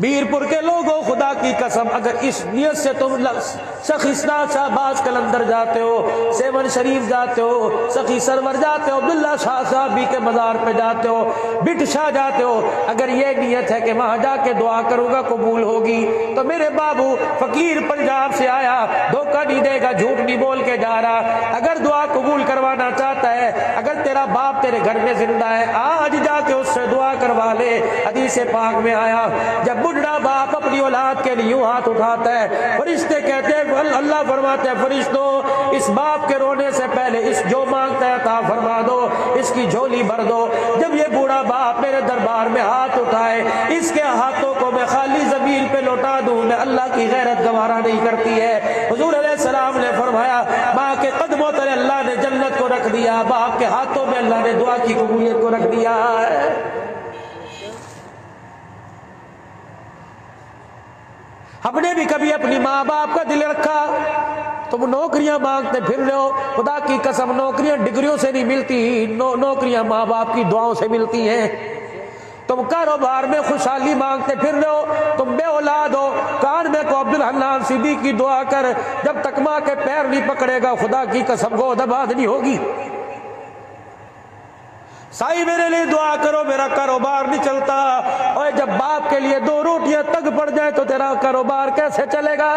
میرپور کے لوگوں خدا کی قسم اگر اس نیت سے تم سخیستہ شہباز کلندر جاتے ہو، سیون شریف جاتے ہو، سخی سرور جاتے ہو، عبداللہ شاہ صاحبی کے مزار پہ جاتے ہو، بٹ شاہ جاتے ہو، اگر یہ نیت ہے کہ وہاں جا کے دعا کروں گا قبول ہوگی، تو میرے بابو فقیر پنجاب سے آیا، دھوکہ نہیں دے گا، جھوٹ نہیں بول کے جا رہا، اگر دعا قبول کروانا چاہتا ہے، اگر تیرا باپ تیرے گھر میں زندہ ہے، آج جا کے اس سے دعا کروا لے۔ حدیث پاک میں آیا جب بڑھڑا باپ اپنی اولاد کے لیے ہاتھ اٹھاتا ہے، فرشتے کہتے ہیں، اللہ فرماتے ہیں فرشتوں اس باپ کے رونے سے پہلے اس جو مانگتا ہے عطا فرما دو، اس کی جھولی بھر دو۔ جب یہ بوڑھا باپ میرے دربار میں ہاتھ اٹھائے، اس کے ہاتھوں کو میں خالی زمین پہ لوٹا دوں، میں اللہ کی غیرت گوارا نہیں کرتی ہے۔ حضور علیہ السلام نے فرمایا ماں کے قدموں تلے اللہ نے جنت کو رکھ دیا، باپ کے ہاتھوں میں اللہ نے دعا کی قبولیت کو رکھ دیا ہے۔ ہم نے بھی کبھی اپنی ماں باپ کا دل رکھا؟ تم نوکریاں مانگتے پھر رہے ہو، خدا کی قسم نوکریاں ڈگریوں سے نہیں ملتی، نوکریاں ماں باپ کی دعاؤں سے ملتی ہیں۔ تم کاروبار میں خوشحالی مانگتے پھر رہے ہو، تم بے اولاد ہو، کان میں کو عبدالحنان صدیقی کی دعا کر، جب تک ماں کے پیر نہیں پکڑے گا خدا کی قسم گود آباد نہیں ہوگی۔ سائی میرے لیے دعا کرو میرا کاروبار نہیں چلتا، اور جب باپ کے لیے دو روٹیاں تگ پڑ جائیں تو تیرا کاروبار کیسے چلے گا؟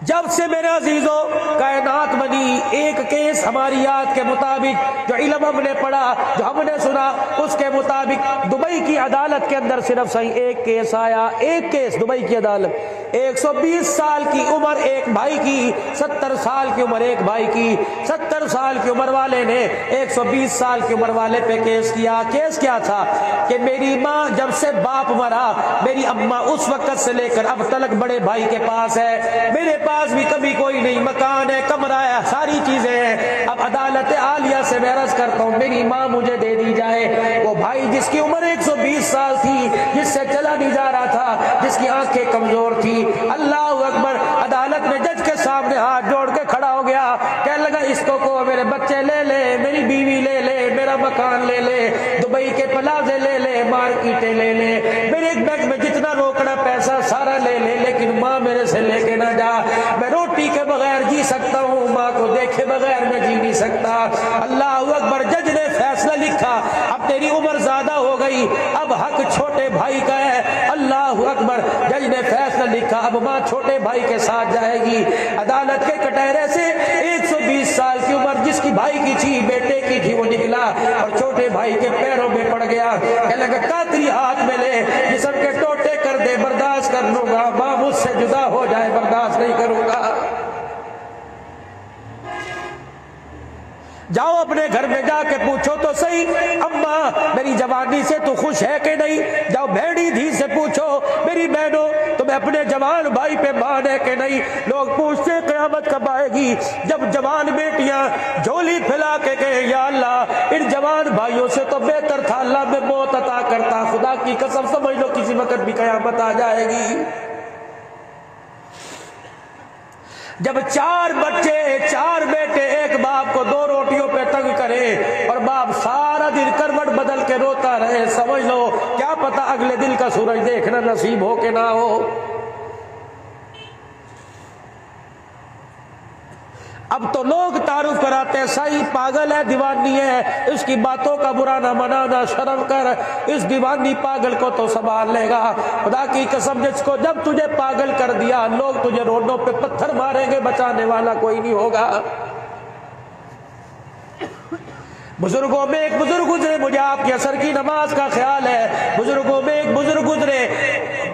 جب سے میرے عزیزوں کائنات بنی، ایک کیس ہماری یاد کے مطابق جو علم ہم نے پڑھا، جو ہم نے سنا، اس کے مطابق دبئی کی عدالت کے اندر صرف صحیح ایک کیس آیا، ایک کیس دبئی کی عدالت، 120 سال کی عمر ایک بھائی کی، 70 سال کی عمر ایک بھائی کی، 70 سال کی عمر والے نے 120 سال کی عمر والے پہ کیس کیا۔ کیس کیا تھا کہ میری ماں جب سے باپ مرا، میری اماں اس وقت سے لے کر اب تلک بڑے بھائی کے پاس ہے، میرے پاس بھی کبھی کوئی نہیں، مکان ہے، کمرہ ہے، ساری چیزیں ہیں، اب عدالت عالیہ سے میں عرض کرتا ہوں میری ماں مجھے دے دی جائے۔ وہ بھائی جس کی عمر 120 سال تھی، جس سے چلا نہیں جا رہا تھا، جس کی آنکھیں کمزور تھی، اللہ اکبر، عدالت میں جج کے سامنے ہاتھ جوڑ کے کھڑا ہو گیا، کہنے لگا اس کو میرے بچے لے لے، میری بیوی لے لے، میرا مکان لے لے، دبئی کے پلازے لے لے، مارکیٹیں لے لے، میرے ایک بینک میں جتنا روکڑا پیسہ سارا لے لے، لیکن ماں میرے سے لے کے نہ جا، میں روٹی کے بغیر جی سکتا ہوں، ماں کو دیکھے بغیر میں جی نہیں سکتا۔ اللہ اکبر، جج نے فیصلہ لکھا، اب تیری عمر زیادہ ہو گئی، اب حق چھوٹے بھائی کا ہے۔ اللہ اکبر، جج نے فیصلہ لکھا، اب ماں چھوٹے بھائی کے ساتھ جائے گی۔ عدالت کے کٹہرے سے 120 سال کی عمر جس کی بھائی کی تھی، بیٹے کی تھی، وہ نکلا اور چھوٹے بھائی کے پیروں میں پڑ گیا، کہنے لگا کاتری ہاتھ میں لے، جسم کے ٹوٹے کر دے، برداشت کر لوں گا، ماں مجھ سے جدا ہو جائے برداشت نہیں کروں گا۔ جاؤ اپنے گھر میں جا کے پوچھو تو صحیح اماں میری جوانی سے تو خوش ہے کہ نہیں، جاؤ بھیڑی دھی سے پوچھو میری بہنوں تمہیں اپنے جوان بھائی پہ مان ہے کہ نہیں۔ لوگ پوچھتے قیامت کب آئے گی، جب جوان بیٹیاں جھولی پھیلا کے کہے یا اللہ ان جوان بھائیوں سے تو بہتر تھا اللہ میں موت عطا کرتا۔ خدا کی قسم سمجھ لو کسی وقت بھی قیامت آ جائے گی۔ جب 4 بچے 4 بیٹے ایک باپ کو 2 روٹیوں پہ تنگ کرے اور باپ سارا دن کروٹ بدل کے روتا رہے، سمجھ لو کیا پتا اگلے دن کا سورج دیکھنا نصیب ہو کہ نہ ہو۔ اب تو لوگ تعارف کراتے ہیں صحیح پاگل ہے، دیوانی ہے، اس کی باتوں کا برا نہ منانا، شرم کر، اس دیوانی پاگل کو تو سنبھال لے گا۔ خدا کی قسم جس کو جب تجھے پاگل کر دیا، لوگ تجھے روڈوں پہ پتھر ماریں گے، بچانے والا کوئی نہیں ہوگا۔ بزرگوں میں ایک بزرگ گزرے، مجھے آپ کی عصر کی نماز کا خیال ہے، بزرگوں میں ایک بزرگ گزرے،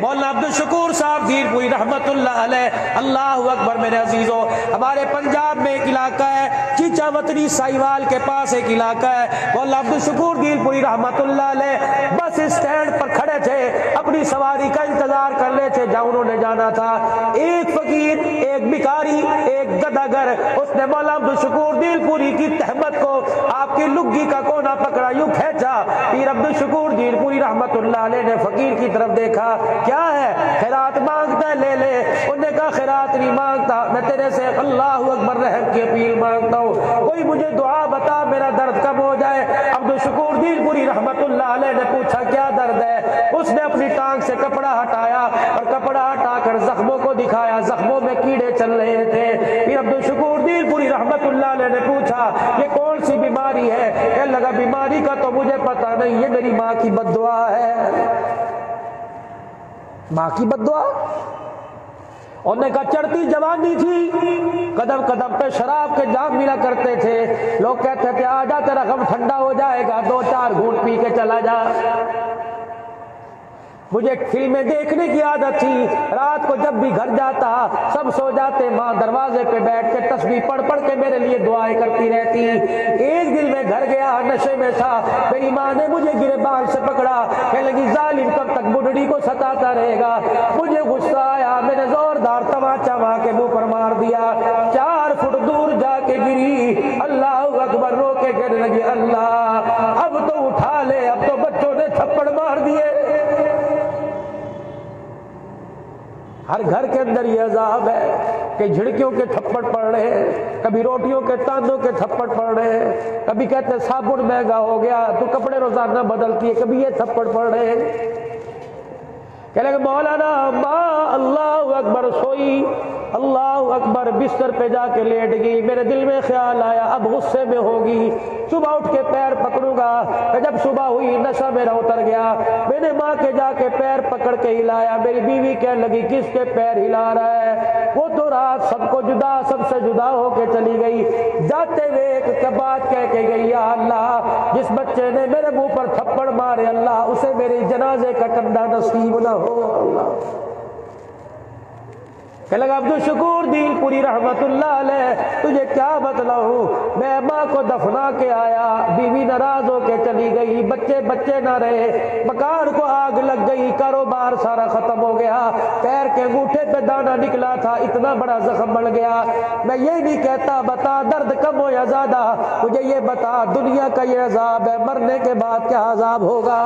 مولانا عبدالشکور صاحب دیر پوری رحمت اللہ علیہ۔ اللہ اکبر میرے عزیزوں، ہمارے پنجاب میں ایک علاقہ ہے چیچا وطنی سائیوال کے پاس ایک علاقہ ہے، مولانا عبدالشکور دیر پوری رحمت اللہ علیہ بس اسٹینڈ پر کھڑے تھے، اپنی سواری کا انتظار کر رہے تھے جہاں انہوں نے جانا تھا۔ ایک فقیر، ایک بھکاری، ایک گداگر، اس نے مولانا عبدالشکور دیر پوری کی تہمت کو آپ کی لگی کا کونا پکڑا، یوں کھینچا۔ پیر عبدالشکور دیر پوری رحمت اللہ علیہ نے فقیر کی طرف دیکھا، کیا ہے خیرات مانگتا ہے؟ لے لے۔ انہوں نے کہا خیرات نہیں مانگتا، میں تیرے سے اللہ اکبر رحم کی اپیل مانگتا ہوں، کوئی مجھے دعا بتا میرا درد کم ہو جائے۔ عبدالشکور دیر پوری رحمت اللہ علیہ نے پوچھا کیا درد ہے؟ اس نے اپنی ٹانگ سے کپڑا ہٹایا اور کپڑا ہٹا کر زخموں کو دکھایا، زخموں میں کیڑے چل رہے تھے۔ پھر عبدالشکور دین پوری رحمت اللہ علیہ نے پوچھا یہ کون سی بیماری ہے؟ کہنے لگا بیماری کا تو مجھے پتا نہیں، یہ میری ماں کی بد دعا ہے۔ ماں کی بد دعا؟ انہوں نے کہا چڑھتی جوانی تھی، قدم قدم پہ شراب کے جام ملا کرتے تھے، لوگ کہتے تھے آ جا تیرا غم ٹھنڈا ہو جائے گا، 2-4 گھونٹ پی کے چلا جا۔ مجھے فلمیں دیکھنے کی عادت تھی، رات کو جب بھی گھر جاتا سب سو جاتے، ماں دروازے پہ بیٹھ کے تسبیح پڑھ پڑھ کے میرے لیے دعائیں کرتی رہتی۔ ایک دن میں گھر گیا، نشے میں تھا، میری ماں نے مجھے گریبان سے پکڑا، کہنے لگی ظالم کب تک بڈھڑی کو ستاتا رہے گا؟ مجھے غصہ آیا، میں نے زوردار تماچا ماں کے منہ پر مار دیا، 4 فٹ دور جا کے گری۔ اللہ اکبر رو کے کہنے لگی اللہ اب تو اٹھا لے، اب تو بچوں نے تھپڑ مار دیے۔ ہر گھر کے اندر یہ عذاب ہے کہ جھڑکیوں کے تھپڑ پڑ رہے ہیں، کبھی روٹیوں کے تاندوں کے تھپڑ پڑ رہے ہیں، کبھی کہتے ہیں صابن مہنگا ہو گیا تو کپڑے روزانہ بدلتی ہے، کبھی یہ تھپڑ پڑ رہے ہیں۔ کہنے لگے مولانا ماں اللہ اکبر سوئی، اللہ اکبر بستر پہ جا کے لیٹ گئی، میرے دل میں خیال آیا اب غصے میں ہوگی، صبح اٹھ کے پیر پکڑوں گا۔ جب صبح ہوئی نشہ میرا اتر گیا، میں نے ماں کے جا کے پیر پکڑ کے ہلایا، میری بیوی کہنے لگی کس کے پیر ہلا رہا ہے؟ وہ تو رات سب سے جدا ہو کے چلی گئی، جاتے ہوئے ایک بات کہہ کے گئی، یا اللہ جس بچے نے میرے منہ پر تھپڑ مارے اللہ اسے میرے جنازے کا کندھا نصیب نہ ہو۔ اللہ کہ لگا عبدالشکور دین پوری رحمت اللہ علیہ تجھے کیا بتلاؤں، میں ماں کو دفنا کے آیا، بیوی ناراض ہو کے چلی گئی، بچے نہ رہے، مکان کو آگ لگ گئی، کاروبار سارا ختم ہو گیا، پیر کے انگوٹھے پہ دانا نکلا تھا، اتنا بڑا زخم بڑھ گیا۔ میں یہ نہیں کہتا بتا درد کم ہو یا زیادہ، مجھے یہ بتا دنیا کا یہ عذاب ہے، مرنے کے بعد کیا عذاب ہوگا؟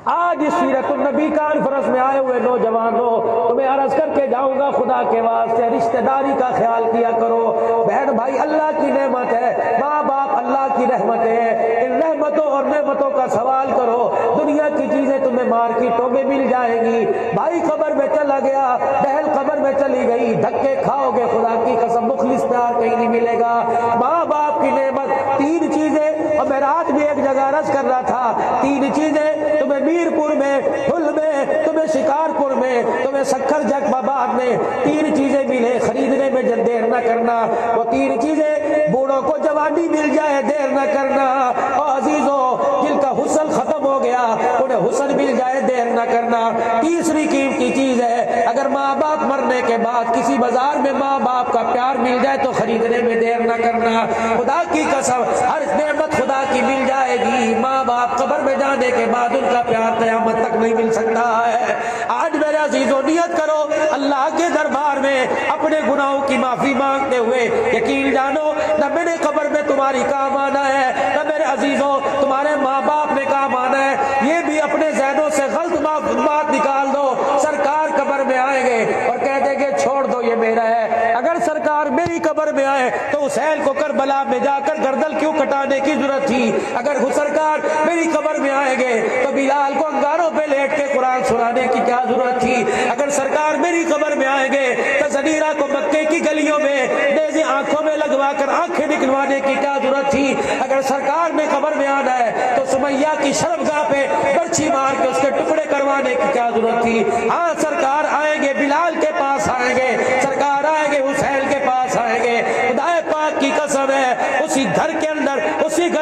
آج اس سیرت النبی کانفرنس میں آئے ہوئے نوجوانوں تمہیں عرض کر کے جاؤں گا، خدا کے واسطے رشتہ داری کا خیال کیا کرو۔ بہن بھائی اللہ کی نعمت ہے، ماں باپ اللہ کی رحمت ہے، ان رحمتوں اور نعمتوں کا سوال کرو۔ دنیا کی چیزیں تمہیں مارکیٹوں میں مل جائیں گی، بھائی قبر میں چلا گیا، بہن قبر میں چلی گئی، دھکے کھاؤ گے، خدا کی قسم مخلص پیار کہیں نہیں ملے گا۔ ماں باپ کی نعمت 3 چیزیں، اور میں رات بھی ایک جگہ عرض کر رہا تھا 3 چیزیں تمہیں میرپور میں، پھل میں، تمہیں شکارپور میں، تمہیں سکھر جگ آباد میں 3 چیزیں ملے، خریدنے میں جب دیر نہ کرنا۔ وہ 3 چیزیں بوڑھوں کو جوانی مل جائے دیر نہ کرنا، اور عزیزوں جن کا حسن ختم ہو گیا انہیں حسن مل جائے دیر نہ کرنا۔ تیسری قیمتی چیز ہے اگر ماں باپ مرنے کے بعد کسی بازار میں ماں باپ کا پیار مل جائے تو خریدنے میں دیر نہ کرنا۔ خدا کی قسم ہر نعمت خدا کی مل جائے گی، ماں باپ قبر میں جانے کے بعد ان کا پیار قیامت تک نہیں مل سکتا ہے۔ آج میرے عزیزوں نیت کرو اللہ کے دربار میں اپنے گناہوں کی معافی مانگتے ہوئے، یقین جانو نہ میرے قبر میں تمہاری کام آنا ہے، نہ میرے عزیزوں تمہارے ماں باپ میں کام آنا ہے۔ یہ بھی اپنے ذہنوں سے غلط بات نکال دو، سرکار قبر میں آئیں گے اور کہہ دیں گے چھوڑ دو یہ میرا ہے۔ اگر سرکار میری قبر میں آئے تو حسین کو کربلا میں جا کر گردن کیوں کٹانے کی ضرورت تھی؟ اگر سرکار میری قبر میں آئیں گے تو بلال کو انگاروں پہ لیٹ کے قرآن سنانے کی کیا ضرورت تھی؟ اگر سرکار میری قبر میں آئیں گے تو زنیرہ کو مکے کی گلیوں میں نیزے آنکھوں میں لگوا کر آنکھیں نکلوانے کی کیا ضرورت تھی؟ اگر سرکار میں قبر میں آنا ہے تو سمیہ کی شرمگاہ پہ برچھی مار کے اس کے ٹکڑے کروانے کی کیا ضرورت تھی؟ ہاں سرکار آئیں گے، بلال کے پاس آئیں گے، سرکار آئیں گے، حسین کے پاس آئیں گے۔ خدا پاک کی قسم ہے اسی گھر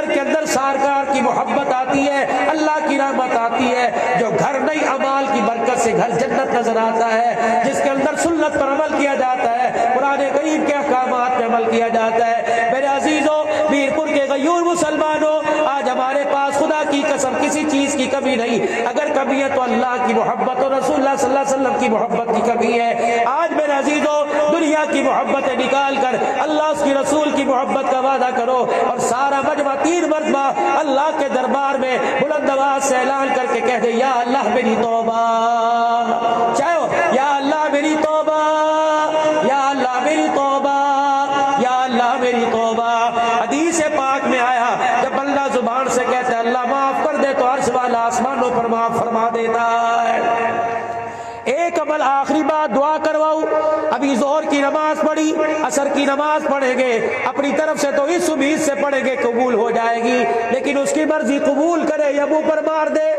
کے اندر سرکار کی محبت آتی ہے، اللہ کی رحمت آتی ہے۔ جو گھر نئی اعمال کی برکت سے گھر جنت نظر آتا ہے، جس کے اندر سنت پر عمل کیا جاتا ہے، قرآن کریم کے احکامات پر عمل کیا جاتا ہے۔ میرے عزیزوں میرپور کے غیور مسلمانوں، آج ہمارے پاس خدا کی قسم کسی چیز کی کمی نہیں، اگر کمی ہے تو اللہ کی محبت اور رسول اللہ صلی اللہ علیہ وسلم کی محبت کی کمی ہے۔ آج میرے عزیزوں دنیا کی محبتیں نکال کر اللہ اس کی رسول کی محبت کا وعدہ کرو، اور سارا مجمع 3 مرتبہ اللہ کے دربار میں بلند آواز سے اعلان کر کے کہہ دے یا اللہ میری توبہ، چاہو یا اللہ میری توبہ، یا اللہ میری توبہ، یا اللہ میری توبہ۔ حدیث پاک میں آیا جب اللہ زبان سے کہتے اللہ معاف کر دے دعا کرواؤں؟ ابھی ظہر کی نماز پڑھی، عصر کی نماز پڑھیں گے، اپنی طرف سے تو اس امید سے پڑھیں گے قبول ہو جائے گی، لیکن اس کی مرضی قبول کرے یا منہ پر مار دے۔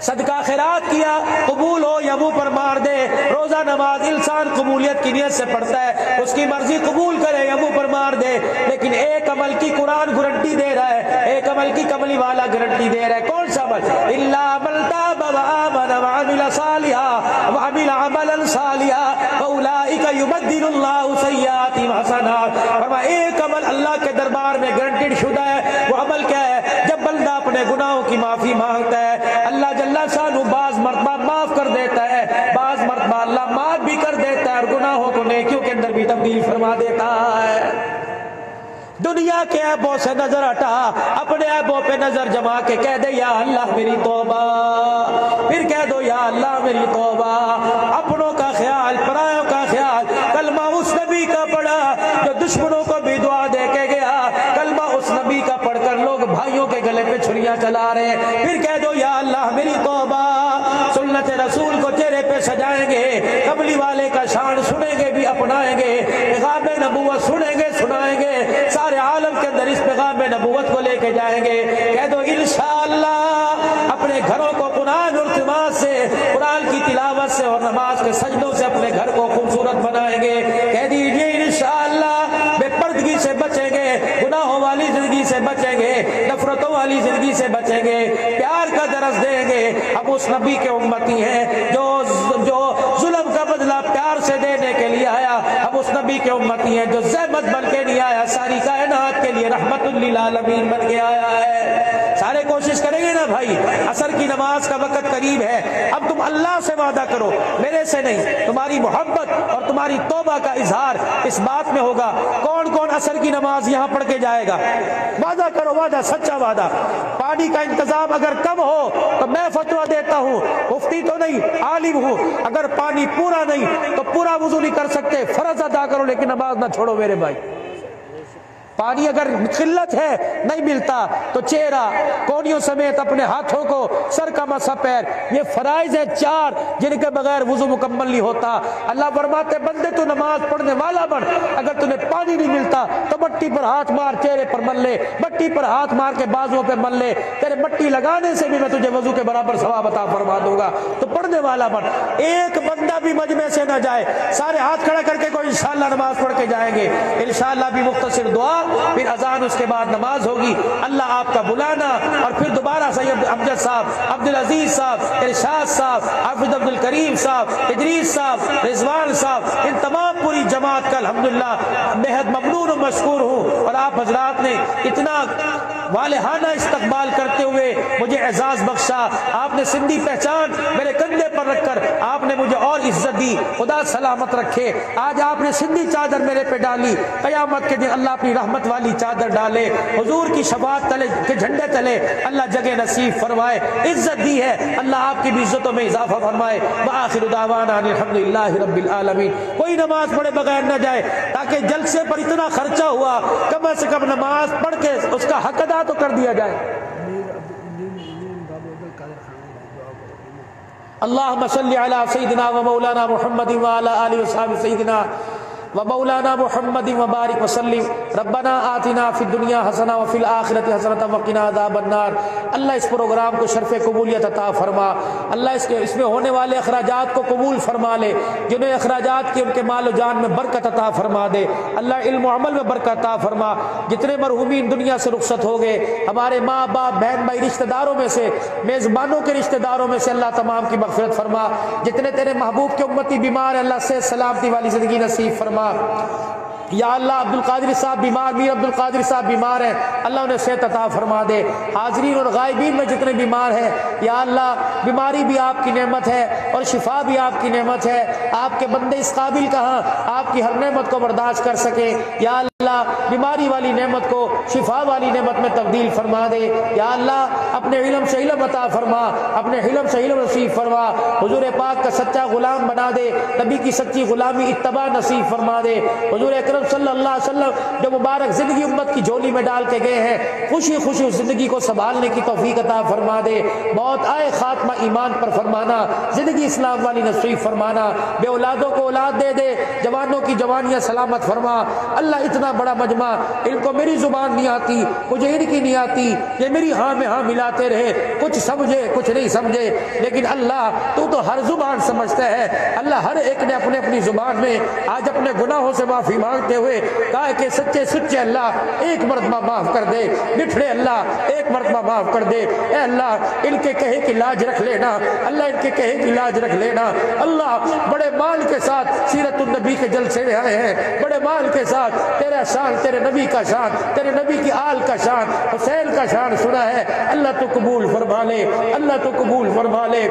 صدقہ خیرات کیا قبول ہو یا منہ پر مار دے، روزہ نماز انسان قبولیت کی نیت سے پڑھتا ہے، اس کی مرضی قبول کرے یا منہ پر مار دے، لیکن ایک عمل کی قرآن گارنٹی دے رہا ہے، ایک عمل کی کملی والا گارنٹی دے رہا ہے۔ کون سا عمل؟ الا من تاب وآمن وعمل صالحا وعمل عملا صالحا فاولئک یبدل اللہ سیئاتہم حسنات۔ فرمایا ایک عمل اللہ کے دربار میں گارنٹیڈ شدہ ہے، وہ عمل کیا ہے؟ جب بندہ اپنے گناہوں کی معافی مانگتا ہے، اللہ جل شانہ بعض مرتبہ معاف کر دیتا ہے، بعض مرتبہ اللہ معاف بھی کر دیتا ہے اور گناہوں کو نیکیوں کے اندر بھی تبدیل فرما دیتا ہے۔ دنیا کے عیبوں سے نظر ہٹا، اپنے عیبوں پہ نظر جما کے کہہ دے یا اللہ میری توبہ، پھر کہہ دو یا اللہ میری توبہ۔ اپنوں کا خیال، پرایوں کا خیال، کلمہ اس نبی کا پڑھا جو دشمنوں کو بھی دعا دے کے گیا، کلمہ اس نبی کا پڑھ کر لوگ بھائیوں کے گلے پہ چھریاں چلا رہے ہیں، پھر کہہ دو یا اللہ میری توبہ۔ سنت رسول کو چہرے پہ سجائیں گے، قبلی والے کا شان سنیں گے بھی اپنائیں گے، پیغام نبوت سنیں گے سنائیں گے، سارے عالم کے اندر اس پیغام نبوت کو لے کے جائیں گے۔ کہہ دو انشاءاللہ اپنے گھروں کو قرآن اور نماز سے، قرآن کی تلاوت سے اور نماز کے سجدوں سے اپنے گھر کو خوبصورت بنائیں گے۔ کہہ دیجئے انشاءاللہ بے پردگی سے بچیں گے، گناہوں والی زندگی سے بچیں گے، نفرتوں والی زندگی سے بچیں گے، پیار کا درس دیں گے۔ ہم اس نبی کے امتی ہیں جو ظلم کا بدلہ پیار سے دینے کے لیے آیا، ہم اس نبی کے امتی ہیں جو زحمت بن کے نہیں آیا، ساری کائنات کے لیے رحمت للعالمین بن کے آیا ہے۔ سارے کوشش کریں گے نا بھائی؟ عصر کی نماز کا وقت قریب ہے، اب تم اللہ سے وعدہ کرو، میرے سے نہیں، تمہاری محبت اور تمہاری توبہ کا اظہار اس بات میں ہوگا کون کون عصر کی نماز یہاں پڑھ کے جائے گا۔ وعدہ کرو، وعدہ، سچا وعدہ۔ پانی کا انتظام اگر کم ہو تو میں فتویٰ دیتا ہوں، مفتی تو نہیں عالم ہوں، اگر پانی پورا نہیں تو پورا وضو نہیں کر سکتے، فرض ادا کرو لیکن نماز نہ چھوڑو میرے بھائی۔ پانی اگر قلت ہے، نہیں ملتا تو چہرہ، کونیوں سمیت اپنے ہاتھوں کو، سر کا مسح پیر، یہ فرائض ہے 4 جن کے بغیر وضو مکمل نہیں ہوتا۔ اللہ فرماتے بندے تو نماز پڑھنے والا بن، اگر تمہیں پانی نہیں ملتا تو مٹی پر ہاتھ مار، چہرے پر مل لے، مٹی پر ہاتھ مار کے بازوؤں پہ مل لے، تیرے مٹی لگانے سے بھی میں تجھے وضو کے برابر ثواب عطا فرما دوں گا۔ تو پڑھنے والا بن، ایک بندہ بھی مجمع سے نہ جائے، سارے ہاتھ کھڑا کر کے کوئی انشاءاللہ نماز پڑھ کے جائیں گے۔ انشاءاللہ بھی مختصر دعا، پھر اذان، اس کے بعد نماز ہوگی۔ اللہ آپ کا بلانا، اور پھر دوبارہ سید امجد صاحب، عبدالعزیز صاحب، ارشاد صاحب، حافظ عبدالکریم صاحب، ادریس صاحب، رضوان صاحب، ان تمام پوری جماعت کا الحمدللہ بہت ممنون و مشکور ہوں، اور آپ حضرات نے اتنا والہانہ استقبال کرتے ہوئے مجھے اعزاز بخشا، آپ نے سندھی پہچان میرے کندھے پر رکھ کر آپ نے مجھے اور عزت دی، خدا سلامت رکھے۔ آج آپ نے سندھی چادر میرے پہ ڈالی، قیامت کے دن اللہ اپنی رحمت والی چادر ڈالے، حضور کی شفاعت تلے کے جھنڈے تلے اللہ جگہ نصیب فرمائے، عزت دی ہے اللہ آپ کی بھی عزتوں میں اضافہ فرمائے۔ وآخر دعوانا الحمدللہ رب العالمین۔ کوئی نماز پڑھے بغیر نہ جائے، تاکہ جلسے پر اتنا خرچہ ہوا، کم از کم نماز پڑھ کے اس کا حق ادا تو کر دیا جائے۔ اللہم صلی علی سیدنا و مولانا محمد و علی آلہ وصحبہ سیدنا و مولانا محمد وبارک وسلم۔ ربنا آتنا فی الدنیا حسنہ وفی الآخرۃ حسنۃ وقنا عذاب النار۔ اللہ اس پروگرام کو شرف قبولیت عطا فرما، اللہ اس میں ہونے والے اخراجات کو قبول فرما لے، جنہیں اخراجات کی ان کے مال و جان میں برکت عطا فرما دے، اللہ علم و عمل میں برکت عطا فرما۔ جتنے مرحومین دنیا سے رخصت ہو گئے، ہمارے ماں باپ بہن بھائی رشتہ داروں میں سے، میزبانوں کے رشتہ داروں میں سے اللہ تمام کی مغفرت فرما۔ جتنے تیرے محبوب کے امتی بیمار ہیں اللہ سے سلامتی والی زندگی نصیب فرما۔ یا اللہ عبدالقادر صاحب بیمار، میر عبدالقادر صاحب بیمار ہیں، اللہ انہیں صحت عطا فرما دے۔ حاضرین اور غائبین میں جتنے بیمار ہیں یا اللہ، بیماری بھی آپ کی نعمت ہے اور شفا بھی آپ کی نعمت ہے، آپ کے بندے اس قابل کہاں آپ کی ہر نعمت کو برداشت کر سکے۔ یا اللہ بیماری والی نعمت کو شفا والی نعمت میں تبدیل فرما دے۔ یا اللہ اپنے علم سے علم عطا فرما، اپنے علم سے علم نصیب فرما، حضور پاک کا سچا غلام بنا دے، نبی کی سچی غلامی اتباع نصیب فرما دے۔ حضور اکرم صلی اللہ علیہ وسلم جو مبارک زندگی امت کی جھولی میں ڈال کے گئے ہیں، خوشی خوشی اس زندگی کو سنبھالنے کی توفیق عطا فرما دے، موت آئے خاتمہ ایمان پر فرمانا، زندگی اسلام والی نصیب فرمانا، بے اولادوں کو اولاد دے دے، جوانوں کی جوانیاں سلامت فرما۔ اللہ اتنا بڑا مجمع، ان کو میری زبان نہیں آتی، مجھے ان کی نہیں آتی، یہ میری ہاں میں ہاں ملاتے رہے، کچھ سمجھے کچھ نہیں سمجھے، لیکن اللہ تو ہر زبان سمجھتا ہے۔ اللہ ہر ایک نے اپنے اپنی زبان میں آج اپنے گناہوں سے معافی مانگتے ہوئے کہا کہ سچے سچے اللہ ایک مرتبہ معاف کر دے، بٹھڑے اللہ ایک مرتبہ معاف کر دے، اے اللہ ان کے کہے کی لاج رکھ لینا، اللہ ان کے کہے کی لاج رکھ لینا۔ اللہ بڑے مال کے ساتھ سیرت النبی کے جلسے میں آئے ہیں، بڑے مال کے ساتھ تیرا شان، تیرے نبی کا شان، تیرے نبی کی آل کا شان، حسین کا شان سنا ہے، اللہ تو قبول فرما لے، اللہ تو قبول فرما لے۔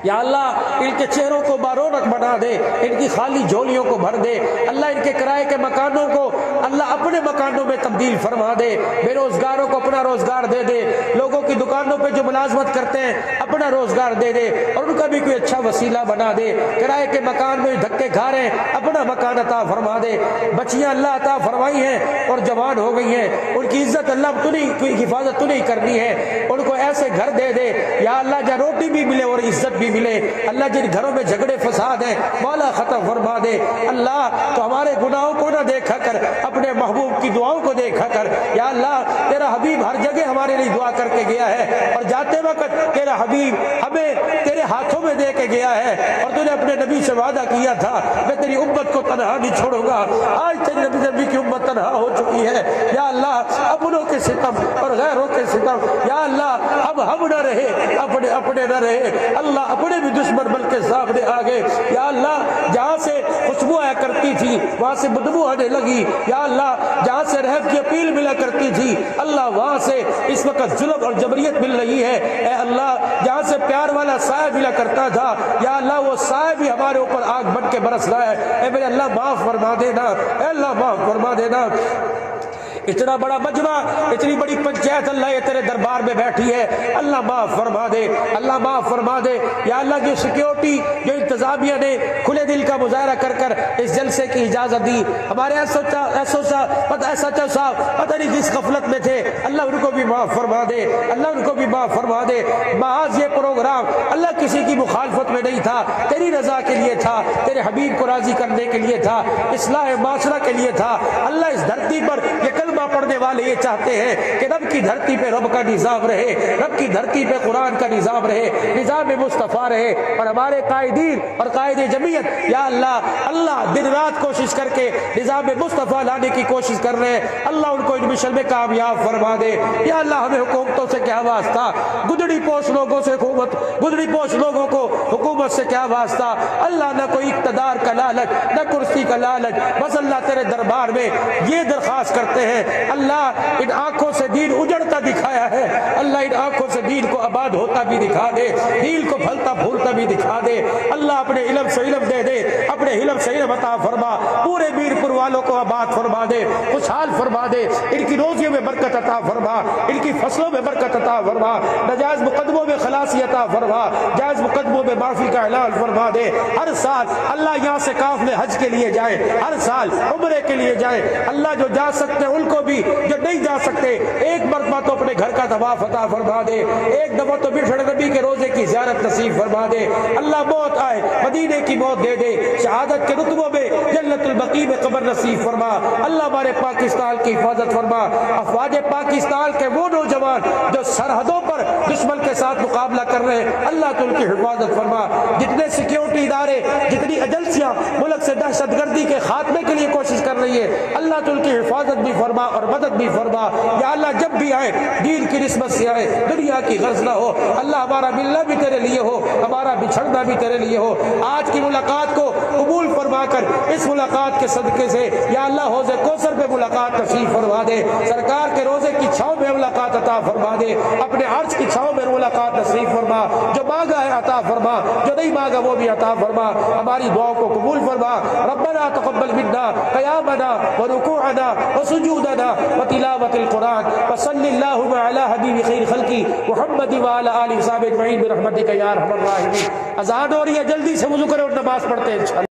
یا اللہ ان کے چہروں کو بارونق بنا دے، ان کی خالی جھولیوں کو بھر دے، اللہ ان کے کرائے کے مکانوں کو اللہ اپنے مکانوں میں تبدیل فرما دے، بے روزگاروں کو اپنا روزگار دے دے، لوگوں کی دکانوں پہ جو ملازمت کرتے ہیں اپنا روزگار دے دے اور ان کا بھی کوئی اچھا وسیلہ بنا دے، کرائے کے مکان میں دھکے کھا رہے ہیں اپنا مکان عطا فرما دے، بچیاں اللہ عطا فرمائی ہیں اور جوان ہو گئی ہیں، ان کی عزت اللہ تو نہیں، کوئی حفاظت تو نہیں کرنی ہے، ان کو ایسے گھر دے دے یا اللہ جہاں روٹی بھی ملے اور عزت بھی ملے، اللہ جن گھروں میں جھگڑے فساد ہیں مولا ختم فرما دے۔ اللہ تو ہمارے گناہوں کو نہ دیکھا کر، اپنے محبوب کی دعاؤں کو دیکھا کر، یا اللہ تیرا حبیب ہر جگہ ہمارے لیے دعا کر کے گیا ہے اور جاتے وقت تیرا حبیب ہمیں تیرے ہاتھوں میں دے کے گیا ہے، اور تو نے اپنے نبی سے وعدہ کیا تھا میں تیری امت کو تنہا نہیں چھوڑوں گا، آج تیری نبی کی امت تنہا ہو چکی ہے، یا اللہ اپنوں کے ستم اور غیروں کے ستم، یا اللہ اب ہم نہ رہے اپنے نہ رہے، اللہ اپنے بھی دشمن بلکہ سامنے آگے، یا اللہ جہاں سے خوشبو آیا کرتی تھی وہاں سے بدبو آنے لگی، یا اللہ جہاں سے رحم کی اپیل ملا کرتی تھی اللہ وہاں سے اس وقت ظلم اور جبریت مل رہی ہے، اے اللہ جہاں سے پیار والا سایہ ملا کرتا تھا یا اللہ وہ سایہ بھی ہمارے اوپر آگ بن کے برس رہا ہے، اے میرے اللہ معاف فرما دینا، اے اللہ معاف فرما دینا۔ اتنا بڑا مجمع، اتنی بڑی پنچایت اللہ یہ تیرے دربار میں بیٹھی ہے، اللہ معاف فرما دے، اللہ معاف فرما دے، یا اللہ جو سیکیورٹی جو انتظامیہ نے کھلے دل کا مظاہرہ کر کر اس جلسے کی اجازت دی، ہمارے ایسا صاحب پتہ نہیں جس غفلت میں تھے، اللہ ان کو بھی معاف فرما دے، اللہ ان کو بھی معاف فرما دے۔ محض یہ پروگرام اللہ کسی کی مخالفت میں نہیں تھا، تیری رضا کے لیے تھا، تیرے حبیب کو راضی کرنے کے لیے تھا، اصلاح معاشرہ کے لیے تھا۔ اللہ اس دھرتی پر یہ کلمہ پڑھنے والے یہ چاہتے ہیں کہ رب کی دھرتی پہ رب کا نظام رہے، رب کی دھرتی پہ قرآن کا نظام رہے، نظام مصطفیٰ رہے، اور ہمارے قائدین اور قائد جمعیت یا اللہ دن رات کوشش کر کے نظام مصطفیٰ لانے کی کوشش کر رہے ہیں، اللہ ان کو ان مشن میں کامیاب فرما دے۔ یا اللہ ہمیں حکومتوں سے کیا واسطہ، گدڑی پوش لوگوں سے حکومت، گدڑی پوش لوگوں کو حکومت سے کیا واسطہ، اللہ نہ کوئی اقتدار کا لالچ نہ کرسی کا لالچ، بس اللہ تیرے دربار میں یہ درخواست کرتے ہیں اللہ ان آنکھوں سے دین اجڑتا دکھایا ہے، اللہ ان آنکھوں سے دین کو آباد ہوتا بھی دکھا دے، دین کو پھلتا پھولتا بھی دکھا دے، اللہ اپنے علم سے علم دے دے، اپنے علم سے علم عطا فرما، پورے میرپور والوں کو آباد فرما دے، خوشحال فرما دے، ان کی روزیوں میں برکت عطا فرما، ان کی فصلوں میں برکت عطا فرما، ناجائز مقدموں میں خلاصی عطا فرما، جائز مقدموں میں معافی کا اعلان فرما دے۔ ہر سال اللہ یہاں سے قافلے حج کے لیے جائے، ہر سال عمرے کے لیے جائے، اللہ جو جا سکتے ان کو بھی، جو نہیں جا سکتے ایک مرتبہ تو اپنے گھر کا طواف عطا فرما دے، ایک دفعہ تو بچھڑے نبی کے روزے کی زیارت نصیب فرما دے، اللہ موت آئے مدینے کی موت دے دے، شہادت کے رتبوں میں جنت البقیع میں قبر نصیب فرما، اللہ ہمارے پاکستان کی حفاظت فرما، افواج پاکستان کے وہ نوجوان جو سرحدوں پر دشمن کے ساتھ مقابلہ کر رہے ہیں اللہ تو ان کی حفاظت فرما، جتنے سیکیورٹی ادارے جتنی ایجنسیاں ملک سے دہشت گردی کے خاتمے کے لیے کوشش کر رہی ہے اللہ تو ان کی حفاظت بھی فرما اور مدد بھی فرما، یا اللہ جب بھی آئے دین کی نسبت سے آئے، دنیا کی غرض نہ ہو، اللہ ہمارا ملنا بھی تیرے لیے ہو، ہمارا بچھڑنا بھی تیرے لیے ہو، آج کی ملاقات کو قبول فرما کر اس ملاقات کے صدقے سے یا اللہ حوض کوثر پہ ملاقات نصیب فرما دے، سرکار کے روزے کی چھاؤں میں ملاقات عطا فرما دے، اپنے عرش کی چھاؤں میں ملاقات نصیب فرما، جو مانگا ہے عطا فرما، جو نہیں مانگا وہ بھی عطا فرما، ہماری دعاؤں کو قبول فرما، ربنا تقبل منا قیامنا ورکوعنا وسجودنا وتلاوت القرآن وصلی اللہ علی حبیب خیر خلقی محمد وعلی آلہ وصحبہ اجمعین برحمتک یا ارحم الراحمین۔ اذان ہو رہی ہے، جلدی سے وضو کرے اور نماز پڑھتے ہیں انشاءاللہ۔